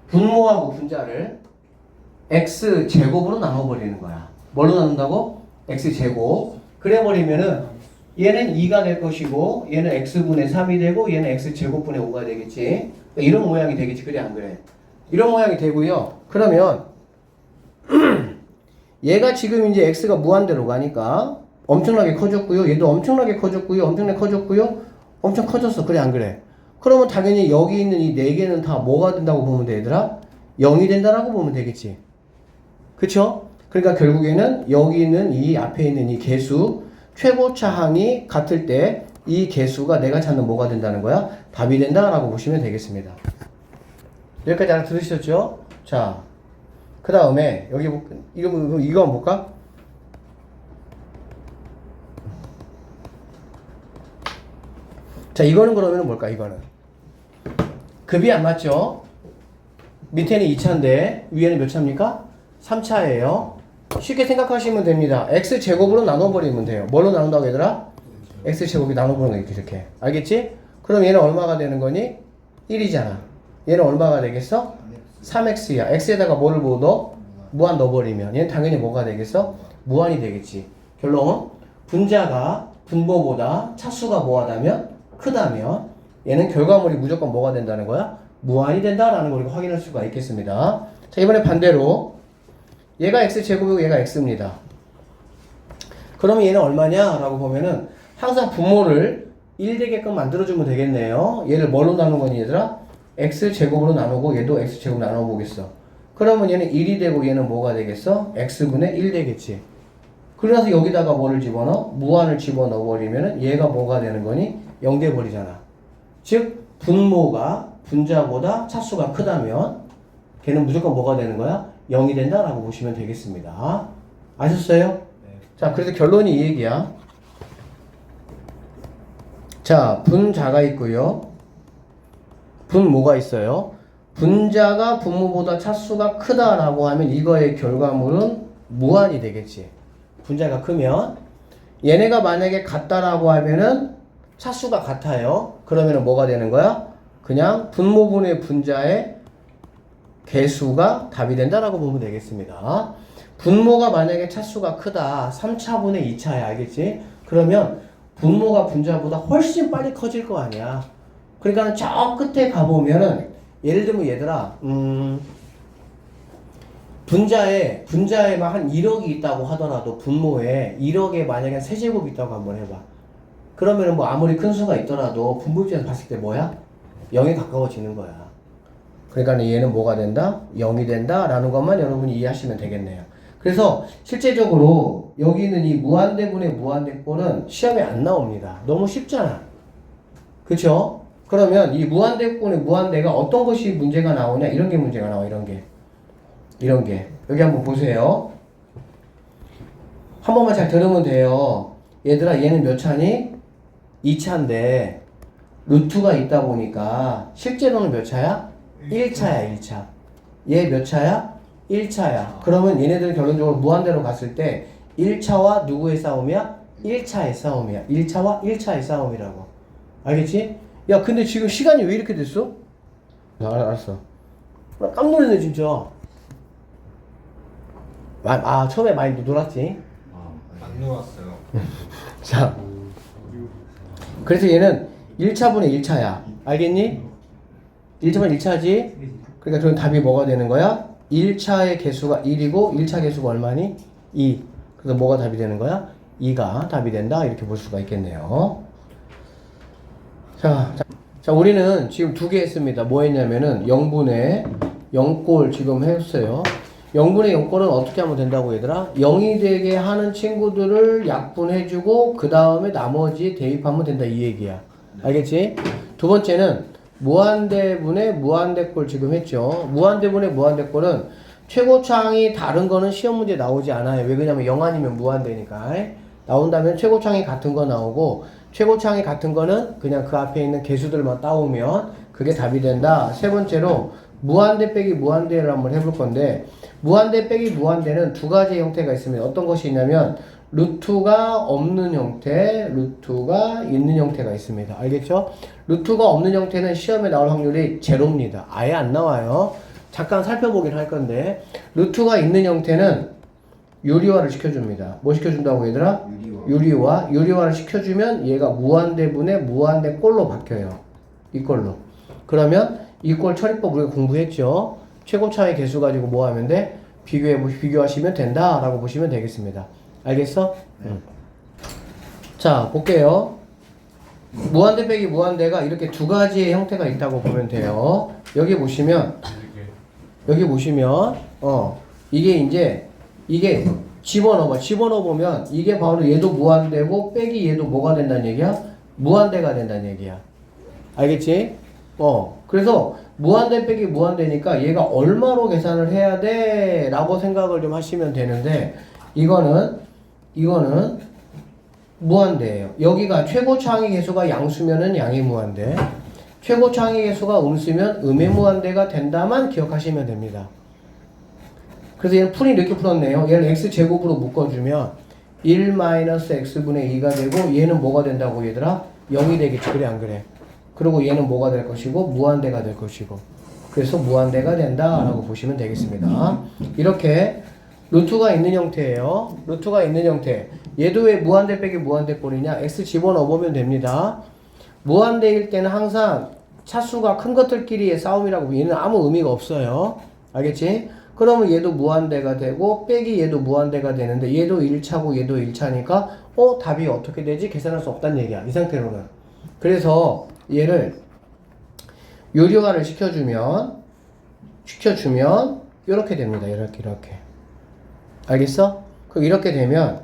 분모하고 분자를 x제곱으로 나눠버리는 거야. 뭘로 나눈다고? x제곱. 그래버리면은 얘는 2가 될 것이고 얘는 x분의 3이 되고 얘는 x제곱분의 5가 되겠지. 이런 모양이 되겠지. 그래 안 그래? 이런 모양이 되고요. 그러면 얘가 지금 이제 x가 무한대로 가니까 엄청나게 커졌고요. 얘도 엄청나게 커졌고요. 엄청나게 커졌고요. 엄청 커졌어. 그래 안 그래? 그러면 당연히 여기 있는 이 4개는 다 뭐가 된다고 보면 돼, 얘들아? 0이 된다라고 보면 되겠지. 그쵸? 그러니까 결국에는 여기 있는 이 앞에 있는 이 개수 최고차항이 같을 때 이 개수가 내가 찾는 뭐가 된다는 거야? 답이 된다라고 보시면 되겠습니다. 여기까지 알아들으셨죠? 자, 그 다음에 여기 이거 한번 볼까? 자, 이거는 그러면 뭘까? 이거는 급이 안 맞죠? 밑에는 2차인데 위에는 몇 차입니까? 3차예요. 쉽게 생각하시면 됩니다. x제곱으로 나눠버리면 돼요. 뭘로 나눈다고 얘들아? x제곱이 나눠버리는 거 이렇게. 알겠지? 그럼 얘는 얼마가 되는 거니? 1이잖아. 얘는 얼마가 되겠어? 3x야. x에다가 뭐를 넣어? 무한 넣어버리면 얘는 당연히 뭐가 되겠어? 무한이 되겠지. 결론 분자가 분모보다 차수가 뭐하다면? 크다면 얘는 결과물이 무조건 뭐가 된다는 거야? 무한이 된다라는 걸 확인할 수가 있겠습니다. 자, 이번에 반대로 얘가 x제곱이고 얘가 x입니다. 그러면 얘는 얼마냐? 라고 보면은 항상 분모를 1 되게끔 만들어주면 되겠네요. 얘를 뭘로 나눈 거니 얘들아? x제곱으로 나누고 얘도 x제곱 나눠보겠어. 그러면 얘는 1이 되고 얘는 뭐가 되겠어? x분의 1 되겠지. 그래서 여기다가 뭐를 집어넣어? 무한을 집어넣어 버리면은 얘가 뭐가 되는 거니? 0 돼 버리잖아. 즉 분모가 분자보다 차수가 크다면 걔는 무조건 뭐가 되는 거야? 0이 된다라고 보시면 되겠습니다. 아셨어요? 네. 자, 그래서 결론이 이 얘기야. 자, 분자가 있고요. 분모가 있어요. 분자가 분모보다 차수가 크다라고 하면 이거의 결과물은 무한이 되겠지. 분자가 크면 얘네가 만약에 같다라고 하면은 차수가 같아요. 그러면은 뭐가 되는 거야? 그냥 분모분의 분자의 개수가 답이 된다라고 보면 되겠습니다. 분모가 만약에 차수가 크다. 3차분의 2차야. 알겠지? 그러면 분모가 분자보다 훨씬 빨리 커질 거 아니야. 그러니까 저 끝에 가보면은 예를 들면 얘들아 분자에 막 한 1억이 있다고 하더라도 분모에 1억에 만약에 3제곱이 있다고 한번 해봐. 그러면은 뭐 아무리 큰 수가 있더라도 분모 입장에서 봤을 때 뭐야? 0에 가까워지는 거야. 그러니까 얘는 뭐가 된다? 0이 된다 라는 것만 여러분이 이해하시면 되겠네요. 그래서 실제적으로 여기 있는 이 무한대분의 무한대꼴은 시험에 안 나옵니다. 너무 쉽잖아. 그쵸? 그러면 이 무한대꼴의 무한대가 어떤 것이 문제가 나오냐? 이런 게 문제가 나와. 이런 게 여기 한번 보세요. 한 번만 잘 들으면 돼요. 얘들아 얘는 몇 차니? 2차인데 루트가 있다 보니까 실제로는 몇 차야? 1차야 1차. 얘 몇 차야? 1차야. 그러면 얘네들은 결론적으로 무한대로 갔을 때 1차와 누구의 싸움이야? 1차의 싸움이야. 1차와 1차의 싸움이라고. 알겠지? 야 근데 지금 시간이 왜 이렇게 됐어? 알았어. 나 깜놀랐네 진짜. 처음에 많이 놀았지? 안 놀았어요. 자, 그래서 얘는 1차분의 1차야. 알겠니? 1차분의 1차지? 그러니까 저는 답이 뭐가 되는 거야? 1차의 개수가 1이고 1차 개수가 얼마니? 2. 그래서 뭐가 답이 되는 거야? 2가 답이 된다. 이렇게 볼 수가 있겠네요. 자, 우리는 지금 2개 했습니다. 뭐 했냐면은 0분의 0꼴 지금 했어요. 0분의 0꼴은 어떻게 하면 된다고 얘들아? 0이 되게 하는 친구들을 약분해주고 그 다음에 나머지 대입하면 된다 이 얘기야. 알겠지? 두 번째는 무한대분의 무한대꼴 지금 했죠. 무한대분의 무한대꼴은 최고차항이 다른 거는 시험 문제 나오지 않아요. 왜 그러냐면 0 아니면 무한대니까. 나온다면 최고차항이 같은 거 나오고 최고차항이 같은 거는 그냥 그 앞에 있는 개수들만 따오면 그게 답이 된다. 세 번째로 무한대 빼기 무한대를 한번 해볼 건데 무한대 빼기 무한대는 두 가지 형태가 있습니다. 어떤 것이 있냐면 루트가 없는 형태, 루트가 있는 형태가 있습니다. 알겠죠? 루트가 없는 형태는 시험에 나올 확률이 제로입니다. 아예 안 나와요. 잠깐 살펴보긴 할 건데 루트가 있는 형태는 유리화를 시켜줍니다. 뭐 시켜준다고 얘들아? 유리화를 시켜주면 얘가 무한대분의 무한대꼴로 바뀌어요. 이꼴로. 그러면 이꼴 처리법 우리가 공부했죠. 최고차의 개수 가지고 뭐 하면 돼? 비교하시면 된다 라고 보시면 되겠습니다. 알겠어? 자, 볼게요. 무한대 빼기 무한대가 이렇게 두 가지의 형태가 있다고 보면 돼요. 여기 보시면 이게 집어넣어보면 이게 바로 얘도 무한대고 빼기 얘도 뭐가 된다는 얘기야? 무한대가 된다는 얘기야. 알겠지? 그래서 무한대 빼기 무한대니까 얘가 얼마로 계산을 해야 돼? 라고 생각을 좀 하시면 되는데 이거는 무한대예요. 여기가 최고차항의 개수가 양수면은 양의 무한대, 최고차항의 개수가 음수면 음의 무한대가 된다만 기억하시면 됩니다. 그래서 얘는 풀이 이렇게 풀었네요. 얘를 x제곱으로 묶어주면 1-x분의 2가 되고 얘는 뭐가 된다고 얘들아? 0이 되겠지. 그래 안 그래? 그리고 얘는 뭐가 될 것이고 무한대가 될 것이고 그래서 무한대가 된다라고 보시면 되겠습니다. 이렇게 루트가 있는 형태예요. 루트가 있는 형태. 얘도 왜 무한대 빼기 무한대 꼴이냐? x 집어넣어보면 됩니다. 무한대일 때는 항상 차수가 큰 것들끼리의 싸움이라고 얘는 아무 의미가 없어요. 알겠지? 그러면 얘도 무한대가 되고 빼기 얘도 무한대가 되는데 얘도 1차고 얘도 1차니까 답이 어떻게 되지? 계산할 수 없다는 얘기야. 이 상태로는. 그래서 얘를 유리화를 시켜주면 이렇게 됩니다. 이렇게. 알겠어? 그럼 이렇게 되면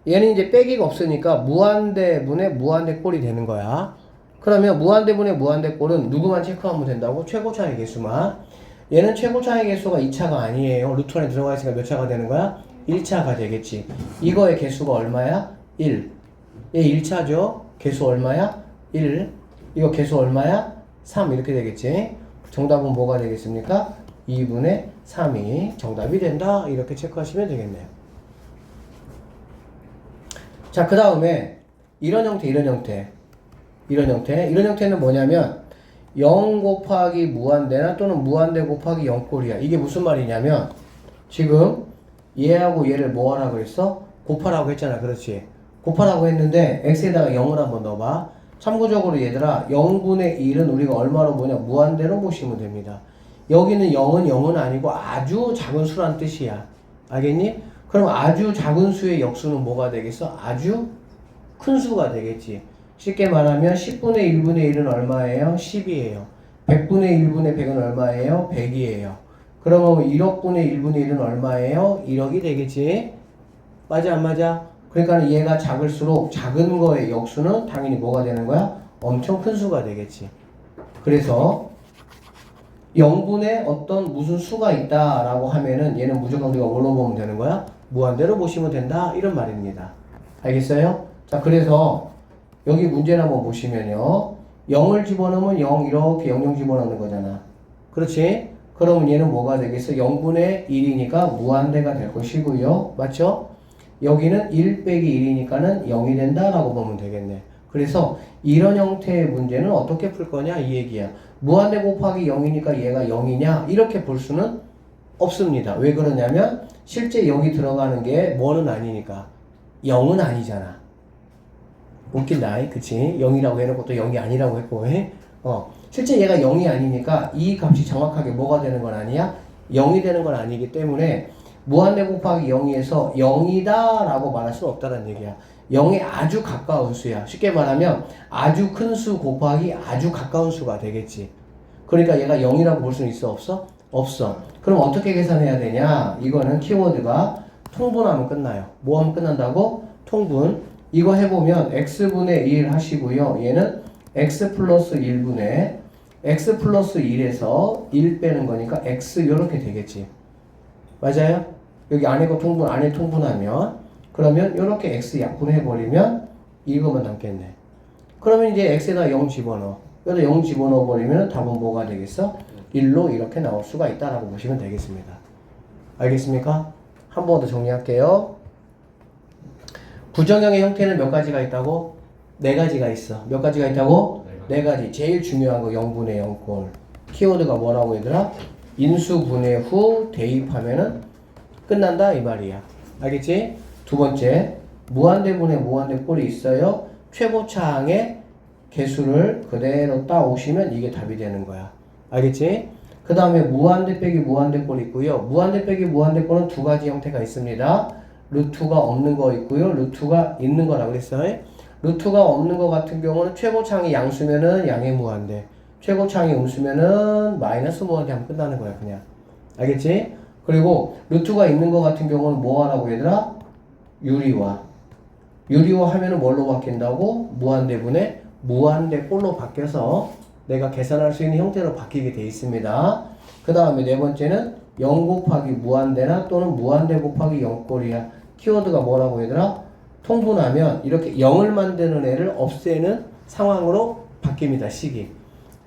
얘는 이제 빼기가 없으니까 무한대분의 무한대꼴이 되는 거야. 그러면 무한대분의 무한대꼴은 누구만 체크하면 된다고? 최고차의 개수만. 얘는 최고차의 개수가 2차가 아니에요. 루트 안에 들어가 있으니까 몇 차가 되는 거야? 1차가 되겠지. 이거의 개수가 얼마야? 1. 얘 1차죠? 개수 얼마야? 1. 이거 개수 얼마야? 3. 이렇게 되겠지. 정답은 뭐가 되겠습니까? 2분의 3이 정답이 된다. 이렇게 체크하시면 되겠네요. 자, 그 다음에 이런 형태는 뭐냐면 0 곱하기 무한대나 또는 무한대 곱하기 0꼴이야. 이게 무슨 말이냐면 지금 얘하고 얘를 뭐 하라고 했어? 곱하라고 했잖아. 그렇지? 곱하라고 했는데 x에다가 0을 한번 넣어봐. 참고적으로 얘들아 0분의 1은 우리가 얼마로 보냐? 무한대로 보시면 됩니다. 여기는 0은 아니고 아주 작은 수란 뜻이야. 알겠니? 그럼 아주 작은 수의 역수는 뭐가 되겠어? 아주 큰 수가 되겠지. 쉽게 말하면 10분의 1분의 1은 얼마예요? 10이에요. 100분의 1분의 100은 얼마예요? 100이에요. 그러면 1억분의 1분의 1은 얼마예요? 1억이 되겠지? 맞아 안 맞아? 그러니까 얘가 작을수록 작은 거의 역수는 당연히 뭐가 되는 거야? 엄청 큰 수가 되겠지. 그래서 0분의 어떤 무슨 수가 있다라고 하면은 얘는 무조건 우리가 뭘로 보면 되는 거야? 무한대로 보시면 된다. 이런 말입니다. 알겠어요? 자, 그래서 여기 문제를 한번 보시면요. 0을 집어넣으면 0 이렇게 0 집어넣는 거잖아. 그렇지? 그러면 얘는 뭐가 되겠어? 0분의 1이니까 무한대가 될 것이고요. 맞죠? 여기는 1 빼기 1이니까는 0이 된다라고 보면 되겠네. 그래서 이런 형태의 문제는 어떻게 풀 거냐? 이 얘기야. 무한대 곱하기 0이니까 얘가 0이냐? 이렇게 볼 수는 없습니다. 왜 그러냐면 실제 여기 들어가는 게 뭐는 아니니까 0은 아니잖아. 웃긴다. 그치? 0이라고 해놓고 또 0이 아니라고 했고 실제 얘가 0이 아니니까 이 값이 정확하게 뭐가 되는 건 아니야? 0이 되는 건 아니기 때문에 무한대 곱하기 0에서 0이다 라고 말할 수 없다는 얘기야. 0에 아주 가까운 수야. 쉽게 말하면 아주 큰 수 곱하기 아주 가까운 수가 되겠지. 그러니까 얘가 0이라고 볼 수는 있어? 없어? 없어. 그럼 어떻게 계산해야 되냐? 이거는 키워드가 통분하면 끝나요. 뭐 하면 끝난다고? 통분. 이거 해보면 x분의 1 하시고요. 얘는 x 플러스 1분의 x 플러스 1에서 1 빼는 거니까 x 이렇게 되겠지. 맞아요? 여기 안에 거 통분, 안에 통분하면 그러면 이렇게 x 약분해버리면 이거만 남겠네. 그러면 이제 x에다 0 집어넣어. 여기다 0 집어넣어 버리면 답은 뭐가 되겠어? 1로 이렇게 나올 수가 있다라고 보시면 되겠습니다. 알겠습니까? 한 번 더 정리할게요. 부정형의 형태는 몇 가지가 있다고? 네 가지가 있어. 몇 가지가 있다고? 네 가지. 제일 중요한 거 0분의 0꼴. 키워드가 뭐라고 얘들아? 인수 분해 후 대입하면은 끝난다 이 말이야. 알겠지? 두 번째, 무한대분의 무한대꼴이 있어요. 최고차항의 개수를 그대로 따오시면 이게 답이 되는 거야. 알겠지? 그 다음에 무한대 빼기 무한대꼴이 있고요. 무한대 빼기 무한대꼴은 두 가지 형태가 있습니다. 루트가 없는 거 있고요. 루트가 있는 거라고 그랬어요. 루트가 없는 거 같은 경우는 최고차항이 양수면은 양의 무한대, 최고차항이 음수면은 마이너스 무한대 하면 끝나는 거야 그냥. 알겠지? 그리고 루트가 있는 거 같은 경우는 뭐 하라고 얘들아? 유리화. 유리화 하면은 뭘로 바뀐다고? 무한대분의 무한대꼴로 바뀌어서 내가 계산할 수 있는 형태로 바뀌게 돼 있습니다. 그 다음에 네 번째는 0 곱하기 무한대나 또는 무한대 곱하기 0꼴이야. 키워드가 뭐라고 얘들아? 통분하면 이렇게 0을 만드는 애를 없애는 상황으로 바뀝니다. 식이.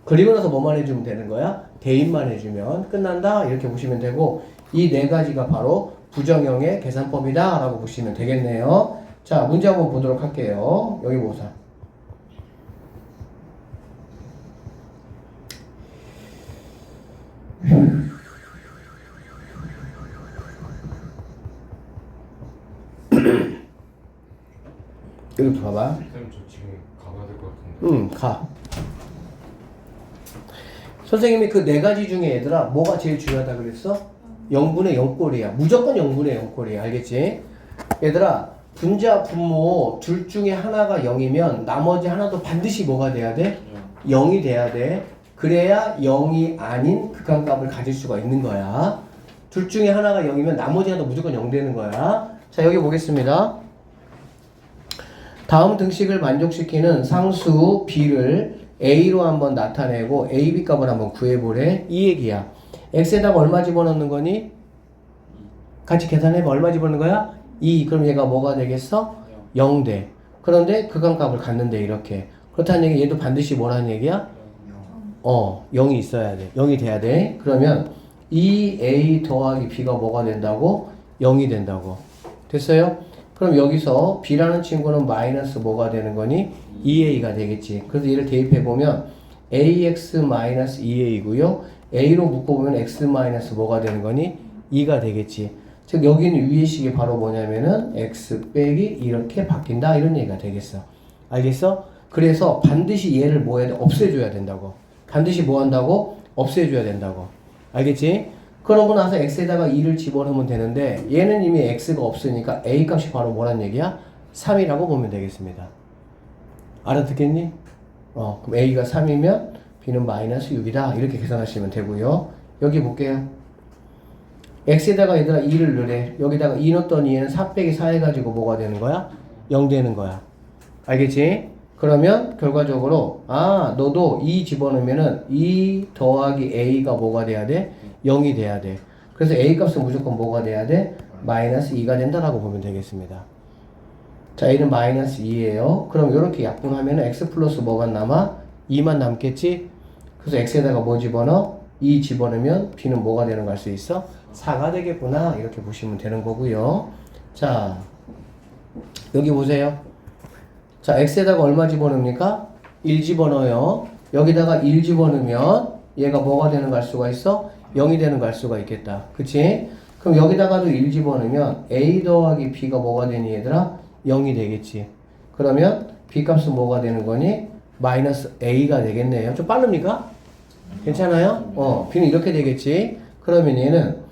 그리고 나서 뭐만 해주면 되는 거야? 대입만 해주면 끝난다. 이렇게 보시면 되고 이 네 가지가 바로 부정형의 계산법이다 라고 보시면 되겠네요. 자, 문제 한번 보도록 할게요. 여기 보자. 여기 봐봐. 선생님 저 지금 가봐야 될 것 같은데. 가. 선생님이 그 네 가지 중에 얘들아 뭐가 제일 중요하다 그랬어? 0분의 0꼴이야. 무조건 0분의 0꼴이야. 알겠지? 얘들아 분자 분모 둘 중에 하나가 0이면 나머지 하나도 반드시 뭐가 돼야 돼? 0이 돼야 돼. 그래야 0이 아닌 극한값을 가질 수가 있는 거야. 둘 중에 하나가 0이면 나머지 하나도 무조건 0 되는 거야. 자, 여기 보겠습니다. 다음 등식을 만족시키는 상수 b를 a로 한번 나타내고 a, b 값을 한번 구해보래. 이 얘기야. x에다가 얼마 집어넣는 거니? 같이 계산해봐. 얼마 집어넣는 거야? 2. 그럼 얘가 뭐가 되겠어? 0 돼. 그런데 극한값을 갖는데 이렇게. 그렇다는 얘기 얘도 반드시 뭐라는 얘기야? 0이 있어야 돼. 0이 돼야 돼. 그러면 2a 더하기 b가 뭐가 된다고? 0이 된다고. 됐어요? 그럼 여기서 b라는 친구는 마이너스 뭐가 되는 거니? 2a가 되겠지. 그래서 얘를 대입해보면 ax 마이너스 2a고요. a로 묶어보면 x 마이너스 뭐가 되는 거니? 2가 되겠지. 즉 여기는 위의 식이 바로 뭐냐면은 x 빼기 이렇게 바뀐다 이런 얘기가 되겠어. 알겠어? 그래서 반드시 얘를 뭐 해야 돼? 없애줘야 된다고. 반드시 뭐 한다고? 없애줘야 된다고. 알겠지? 그러고 나서 x에다가 2를 집어넣으면 되는데 얘는 이미 x가 없으니까 a 값이 바로 뭐란 얘기야? 3이라고 보면 되겠습니다. 알아듣겠니? 그럼 a가 3이면 b는 마이너스 6이다 이렇게 계산하시면 되고요. 여기 볼게요. x에다가 얘들아 2를 넣으래. 여기다가 2 넣었더니 얘는 4 빼기 4 해가지고 뭐가 되는 거야? 0 되는 거야. 알겠지? 그러면 결과적으로 너도 2 집어넣으면은 2 더하기 a가 뭐가 돼야 돼? 0이 돼야 돼. 그래서 a 값은 무조건 뭐가 돼야 돼? 마이너스 2가 된다라고 보면 되겠습니다. 자, a는 마이너스 2예요. 그럼 이렇게 약분하면 x 플러스 뭐가 남아? 2만 남겠지? 그래서 x에다가 뭐 집어넣어? 2 집어넣으면 b는 뭐가 되는 거 알 수 있어? 4가 되겠구나 이렇게 보시면 되는 거고요. 자, 여기 보세요. 자, x에다가 얼마 집어넣습니까? 1 집어넣어요. 여기다가 1 집어넣으면 얘가 뭐가 되는 거 알 수가 있어? 0이 되는 거 알 수가 있겠다. 그치? 그럼 여기다가도 1 집어넣으면 a 더하기 b가 뭐가 되니 얘들아? 0이 되겠지. 그러면 b 값은 뭐가 되는 거니? 마이너스 a가 되겠네요. 좀 빠릅니까? 괜찮아요? b는 이렇게 되겠지. 그러면 얘는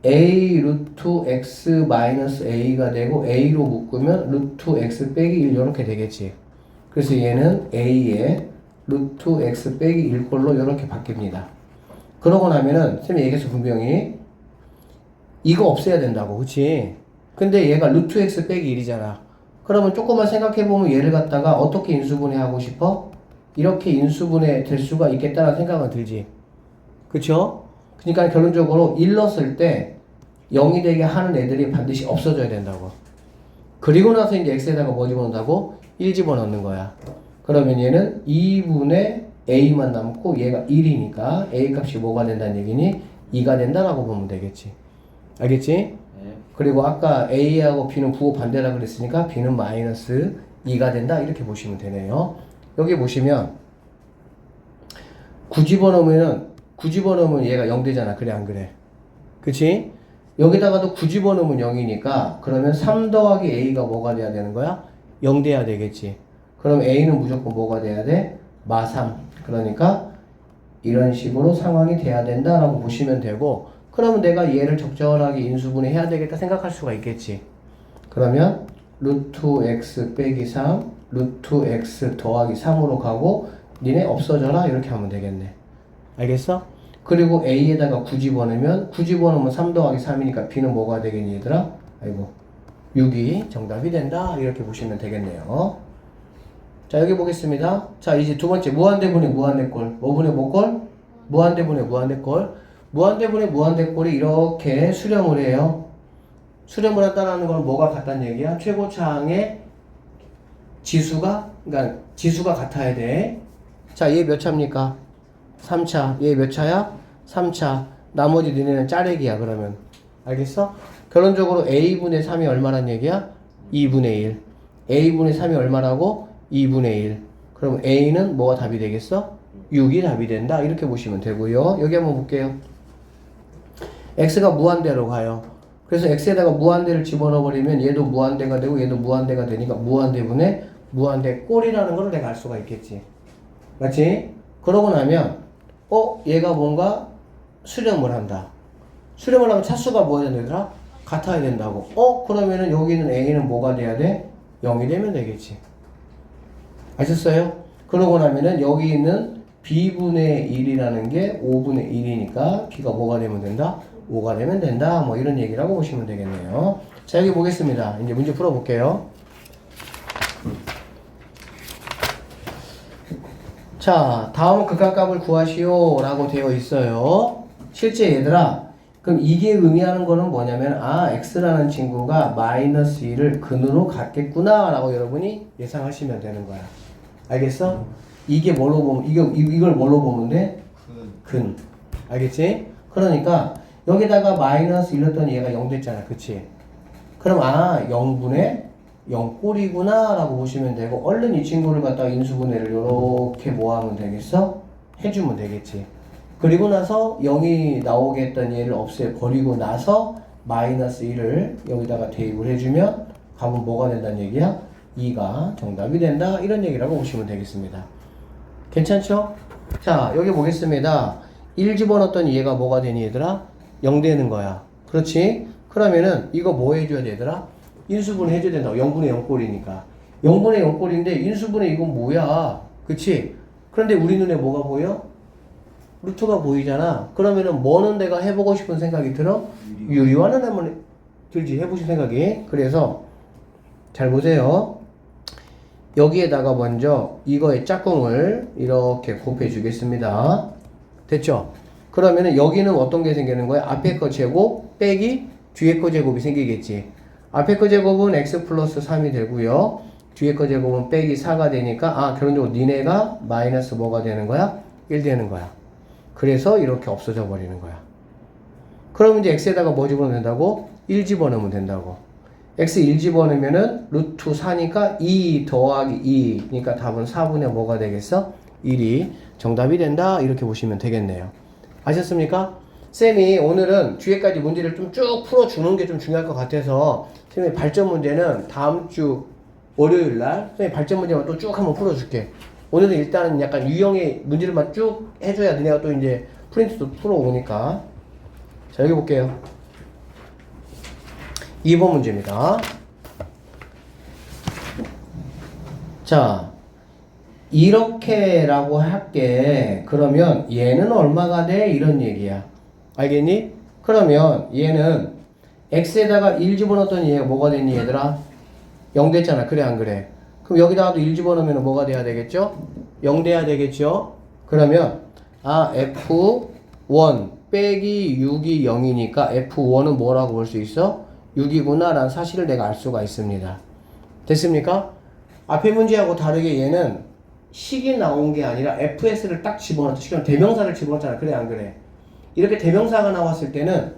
a 루트 x 마이너스 a가 되고 a로 묶으면 루트 x 빼기 1 이렇게 되겠지. 그래서 얘는 a에 루트 x 빼기 1꼴로 이렇게 바뀝니다. 그러고 나면은 쌤이 얘기했어 분명히 이거 없애야 된다고. 그치? 근데 얘가 루트 x 빼기 1이잖아. 그러면 조금만 생각해보면 얘를 갖다가 어떻게 인수분해하고 싶어? 이렇게 인수분해 될 수가 있겠다는 생각은 들지. 그쵸? 그러니까 결론적으로 1 넣었을 때 0이 되게 하는 애들이 반드시 없어져야 된다고. 그리고 나서 이제 x에다가 뭐 집어넣는다고? 1 집어넣는 거야. 그러면 얘는 2분의 a만 남고 얘가 1이니까 a 값이 뭐가 된다는 얘기니? 2가 된다라고 보면 되겠지. 알겠지? 네. 그리고 아까 a하고 b는 부호 반대라 그랬으니까 b는 마이너스 2가 된다 이렇게 보시면 되네요. 여기 보시면 9 집어넣으면 얘가 0 되잖아. 그래 안 그래? 그치? 여기다가도 9 집어넣으면 0이니까 그러면 3 더하기 a가 뭐가 돼야 되는 거야? 0 돼야 되겠지. 그럼 a는 무조건 뭐가 돼야 돼? 마3. 그러니까 이런 식으로 상황이 돼야 된다라고 보시면 되고, 그러면 내가 얘를 적절하게 인수분해 해야 되겠다 생각할 수가 있겠지. 그러면 루트 x 빼기 3, 루트 x 더하기 3으로 가고 니네 없어져라 이렇게 하면 되겠네. 알겠어? 그리고 a에다가 9 집어넣으면 9 집어넣으면 3 더하기 3이니까 b는 뭐가 되겠니 얘들아? 아이고 6이 정답이 된다 이렇게 보시면 되겠네요. 자 여기 보겠습니다. 자 이제 두 번째 무한대분의 무한대꼴. 뭐분의 뭐꼴? 무한대분의 무한대꼴. 무한대분의 무한대꼴이 이렇게 수렴을 해요. 수렴을 한다는 건 뭐가 같다는 얘기야? 최고차항의 지수가 그러니까 지수가 같아야 돼. 자 얘 몇 차입니까? 3차. 얘 몇 차야? 3차. 나머지 너네는 짜레기야 그러면. 알겠어? 결론적으로 a분의 3이 얼마란 얘기야? 2분의 1. a분의 3이 얼마라고? 2분의 1. 그럼 a는 뭐가 답이 되겠어? 6이 답이 된다. 이렇게 보시면 되고요. 여기 한번 볼게요. x가 무한대로 가요. 그래서 x에다가 무한대를 집어넣어 버리면 얘도 무한대가 되고 얘도 무한대가 되니까 무한대분의 무한대꼴이라는 걸 내가 알 수가 있겠지. 맞지? 그러고 나면 얘가 뭔가 수렴을 한다. 수렴을 하면 차수가 뭐야 되더라? 같아야 된다고. 그러면은 여기 있는 a는 뭐가 돼야 돼? 0이 되면 되겠지. 아셨어요? 그러고 나면은 여기 있는 b분의 1이라는 게 5분의 1이니까 b가 뭐가 되면 된다? 5가 되면 된다. 뭐 이런 얘기라고 보시면 되겠네요. 자 여기 보겠습니다. 이제 문제 풀어볼게요. 자 다음 극한값을 구하시오 라고 되어 있어요. 실제 얘들아 그럼 이게 의미하는 거는 뭐냐면 x라는 친구가 마이너스 1을 근으로 갖겠구나 라고 여러분이 예상하시면 되는 거야. 알겠어? 이게 뭘로 보면 이걸 뭘로 보면 돼? 근. 알겠지? 그러니까 여기다가 마이너스 1 넣었더니 얘가 0 됐잖아. 그치? 그럼 0분의 0꼴이구나 라고 보시면 되고 얼른 이 친구를 갖다가 인수분해를 이렇게 뭐 하면 되겠어? 해주면 되겠지. 그리고 나서 0이 나오게 했던 얘를 없애버리고 나서 마이너스 1을 여기다가 대입을 해주면 값은 뭐가 된다는 얘기야? 2가 정답이 된다 이런 얘기라고 보시면 되겠습니다. 괜찮죠? 자 여기 보겠습니다. 1 집어넣었더니 얘가 뭐가 되니 얘들아? 0 되는 거야. 그렇지? 그러면은 이거 뭐 해줘야 되더라? 인수분해 해줘야 된다고. 0분의 0꼴이니까 0분의 0꼴인데 인수분해 이건 뭐야? 그치? 그런데 우리 눈에 뭐가 보여? 루트가 보이잖아. 그러면은 뭐는 내가 해보고 싶은 생각이 들어? 유리화는 한번 들지. 해보신 생각이. 그래서 잘 보세요. 여기에다가 먼저 이거의 짝꿍을 이렇게 곱해 주겠습니다. 됐죠? 그러면은 여기는 어떤 게 생기는 거야? 앞에 거 제곱 빼기 뒤에 거 제곱이 생기겠지. 앞에 거 제곱은 x 플러스 3이 되고요. 뒤에 거 제곱은 빼기 4가 되니까 결론적으로 니네가 마이너스 뭐가 되는 거야? 1 되는 거야. 그래서 이렇게 없어져 버리는 거야. 그럼 이제 x에다가 뭐 집어넣으면 된다고? 1 집어넣으면 된다고. x 1 집어넣으면은 루트 4니까 2 더하기 2니까 답은 4분의 뭐가 되겠어? 1이 정답이 된다 이렇게 보시면 되겠네요. 아셨습니까? 쌤이 오늘은 뒤에까지 문제를 좀 쭉 풀어주는 게 좀 중요할 것 같아서 쌤이 발전 문제는 다음 주 월요일날 쌤이 발전 문제만 또 쭉 한번 풀어줄게. 오늘은 일단은 약간 유형의 문제를만 쭉 해줘야 너네가 또 이제 프린트도 풀어오니까. 자 여기 볼게요. 2번 문제입니다. 자 이렇게라고 할게. 그러면 얘는 얼마가 돼? 이런 얘기야. 알겠니? 그러면 얘는 x에다가 1 집어넣었더니 얘가 뭐가 됐니 얘들아? 0 됐잖아. 그래 안 그래? 그럼 여기다가도 1 집어넣으면 뭐가 돼야 되겠죠? 0 돼야 되겠죠? 그러면 F1 빼기 6이 0이니까 F1은 뭐라고 볼 수 있어? 6이구나 라는 사실을 내가 알 수가 있습니다. 됐습니까? 앞에 문제하고 다르게 얘는 식이 나온 게 아니라 fx를 딱 집어넣었죠. 지금 대명사를 집어넣었잖아. 그래 안 그래? 이렇게 대명사가 나왔을 때는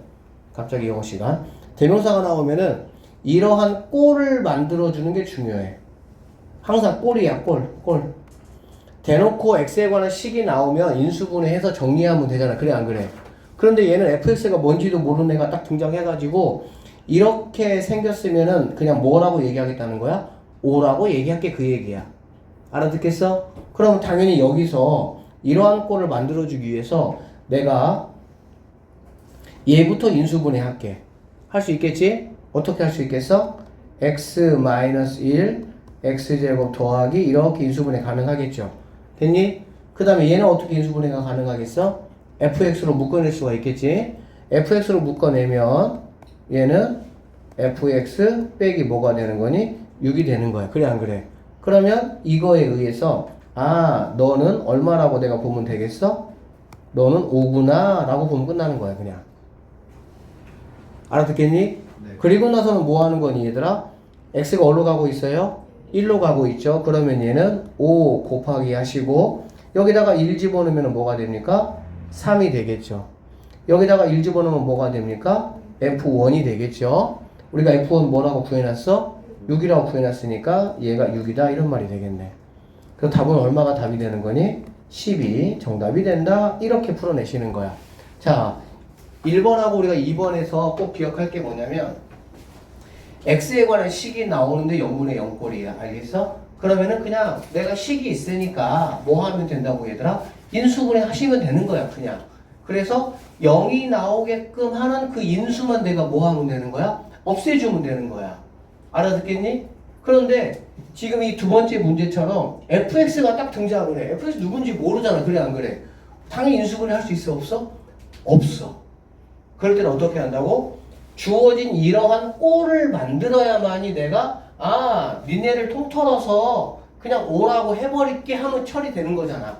갑자기 영어 시간. 대명사가 나오면은 이러한 꼴을 만들어주는 게 중요해. 항상 꼴이야, 꼴. 대놓고 x에 관한 식이 나오면 인수분해해서 정리하면 되잖아. 그래 안 그래? 그런데 얘는 fx가 뭔지도 모르는 애가 딱 등장해가지고 이렇게 생겼으면은 그냥 뭐라고 얘기하겠다는 거야? O라고 얘기할게 그 얘기야. 알아듣겠어? 그럼 당연히 여기서 이러한 꼴을 만들어주기 위해서 내가 얘부터 인수분해 할게. 할 수 있겠지? 어떻게 할 수 있겠어? x-1 x제곱 더하기 이렇게 인수분해 가능하겠죠? 됐니? 그 다음에 얘는 어떻게 인수분해가 가능하겠어? fx로 묶어낼 수가 있겠지? fx로 묶어내면 얘는 fx 빼기 뭐가 되는 거니? 6이 되는 거야. 그래 안 그래? 그러면 이거에 의해서 너는 얼마라고 내가 보면 되겠어? 너는 5구나 라고 보면 끝나는 거야 그냥. 알아듣겠니? 네. 그리고 나서는 뭐 하는 거니 얘들아? x가 어디로 가고 있어요? 1로 가고 있죠. 그러면 얘는 5 곱하기 하시고 여기다가 1 집어넣으면 뭐가 됩니까? 3이 되겠죠. 여기다가 1 집어넣으면 뭐가 됩니까? F1이 되겠죠. 우리가 F1 뭐라고 구해놨어? 6이라고 구해놨으니까 얘가 6이다 이런 말이 되겠네. 그럼 답은 얼마가 답이 되는 거니? 12 정답이 된다 이렇게 풀어내시는 거야. 자 1번하고 우리가 2번에서 꼭 기억할 게 뭐냐면 x에 관한 식이 나오는데 0분의 0꼴이야. 알겠어? 그러면은 그냥 내가 식이 있으니까 뭐 하면 된다고 얘들아? 인수분해 하시면 되는 거야 그냥. 그래서 0이 나오게끔 하는 그 인수만 내가 뭐 하면 되는 거야? 없애주면 되는 거야. 알아듣겠니? 그런데 지금 이 두 번째 문제처럼 fx가 딱 등장을 해. fx 누군지 모르잖아. 그래 안 그래? 당연히 인수분해 할 수 있어 없어? 없어. 그럴 때는 어떻게 한다고? 주어진 이러한 꼴을 만들어야만이 내가 니네를 통틀어서 그냥 오라고 해버릴게 하면 처리되는 거잖아.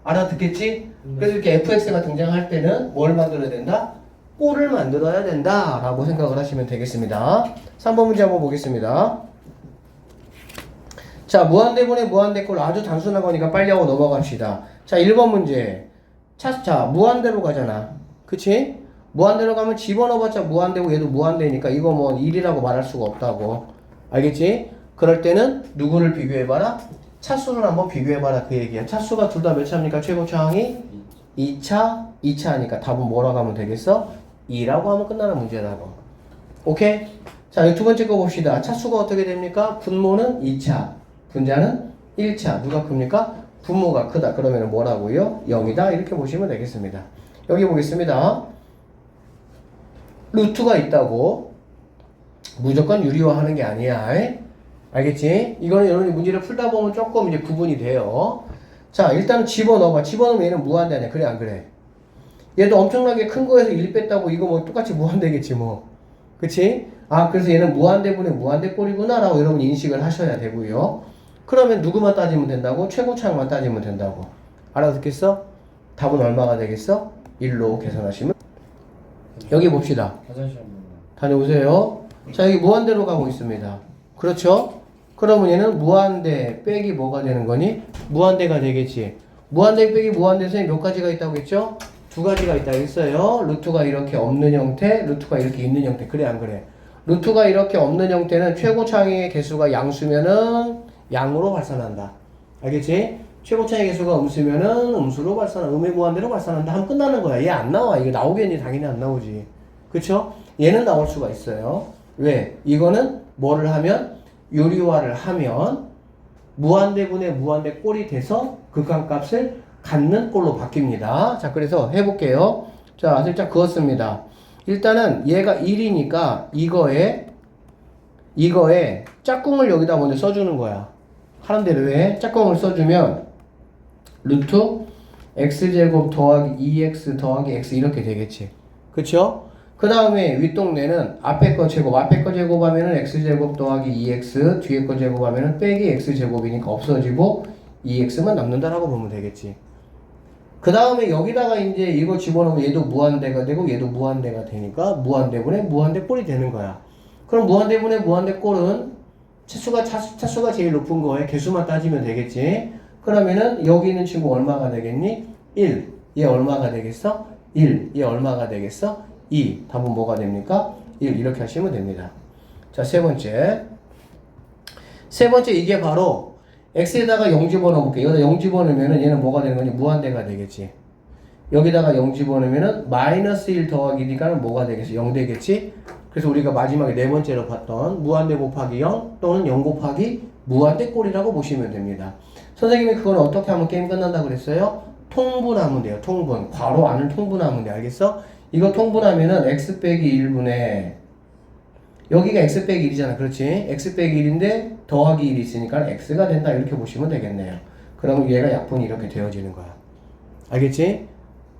알아듣겠지? 그래서 이렇게 fx가 등장할 때는 뭘 만들어야 된다? 꼴을 만들어야 된다 라고 생각을 하시면 되겠습니다. 3번 문제 한번 보겠습니다. 자, 무한대분의 무한대꼴 아주 단순한 거니까 빨리 하고 넘어갑시다. 자, 1번 문제. 자, 무한대로 가잖아. 그치? 무한대로 가면 집어넣어봤자 무한대고 얘도 무한대니까 이거 뭐 1이라고 말할 수가 없다고. 알겠지? 그럴 때는 누구를 비교해봐라? 차수를 한번 비교해봐라 그 얘기야. 차수가 둘 다 몇 차입니까? 최고차항이 2차니까 답은 뭐라고 하면 되겠어? 2라고 하면 끝나는 문제라고. 오케이? 자, 이 두 번째 거 봅시다. 차수가 어떻게 됩니까? 분모는 2차, 분자는 1차. 누가 큽니까? 분모가 크다. 그러면 뭐라고요? 0이다. 이렇게 보시면 되겠습니다. 여기 보겠습니다. 루트가 있다고 무조건 유리화하는 게 아니야. 알겠지? 이거는 여러분이 문제를 풀다 보면 조금 이제 구분이 돼요. 자, 일단은 집어넣어봐. 집어넣으면 얘는 무한대 아니야. 그래, 안 그래? 얘도 엄청나게 큰 거에서 1 뺐다고 이거 뭐 똑같이 무한대겠지 뭐. 그치? 그래서 얘는 무한대분의 무한대꼴이구나 라고 여러분이 인식을 하셔야 되고요. 그러면 누구만 따지면 된다고? 최고차항만 따지면 된다고. 알아듣겠어? 답은 얼마가 되겠어? 1로 계산하시면. 여기 봅시다. 화장실 한 번만. 다녀오세요. 자, 여기 무한대로 가고 있습니다. 그렇죠? 그러면 얘는 무한대 빼기 뭐가 되는 거니? 무한대가 되겠지. 무한대 빼기 무한대에서 몇 가지가 있다고 했죠? 두 가지가 있다고 했어요. 루트가 이렇게 없는 형태, 루트가 이렇게 있는 형태. 그래 안 그래? 루트가 이렇게 없는 형태는 최고차항의 개수가 양수면은 양으로 발산한다. 알겠지? 최고차항의 개수가 음수면은 음수로 발산한다. 음의 무한대로 발산한다 하면 끝나는 거야. 얘 안 나와. 이거 나오겠니? 당연히 안 나오지. 그쵸? 얘는 나올 수가 있어요. 왜? 이거는 뭐를 하면? 유리화를 하면 무한대분의 무한대꼴이 돼서 극한값을 갖는 꼴로 바뀝니다. 자, 그래서 해볼게요. 자, 살짝 그었습니다. 일단은 얘가 1이니까 이거에 짝꿍을 여기다 먼저 써주는 거야. 하는 대로 해. 짝꿍을 써주면 루트 x제곱 더하기 2x 더하기 x 이렇게 되겠지. 그쵸? 그 다음에 윗동네는 앞에 거 제곱하면은 x제곱 더하기 2x, 뒤에 거 제곱하면은 빼기 x제곱이니까 없어지고 2x만 남는다라고 보면 되겠지. 그 다음에 여기다가 이제 이거 집어넣으면 얘도 무한대가 되고 얘도 무한대가 되니까 무한대분의 무한대꼴이 되는 거야. 그럼 무한대분의 무한대꼴은 차수가 제일 높은 거에 개수만 따지면 되겠지. 그러면은 여기 있는 친구 얼마가 되겠니? 1. 얘 얼마가 되겠어? 1. 얘 얼마가 되겠어? 2. 답은 뭐가 됩니까? 1. 이렇게 하시면 됩니다. 자, 세 번째. 세 번째 이게 바로 x에다가 0 집어넣어볼게. 여기다 0 집어넣으면은 얘는 뭐가 되는 거니? 무한대가 되겠지. 여기다가 0 집어넣으면은 마이너스 1 더하기니까는 뭐가 되겠어? 0 되겠지? 그래서 우리가 마지막에 네 번째로 봤던 무한대 곱하기 0 또는 0 곱하기 무한대 꼴이라고 보시면 됩니다. 선생님이 그건 어떻게 하면 게임 끝난다고 그랬어요? 통분하면 돼요. 통분. 괄호 안을 통분하면 돼. 알겠어? 이거 통분하면은 x 빼기 1분의 여기가 x 빼기 1이잖아. 그렇지? x 빼기 1인데 더하기 1이 있으니까 x가 된다. 이렇게 보시면 되겠네요. 그러면 얘가 약분이 이렇게 되어지는 거야. 알겠지?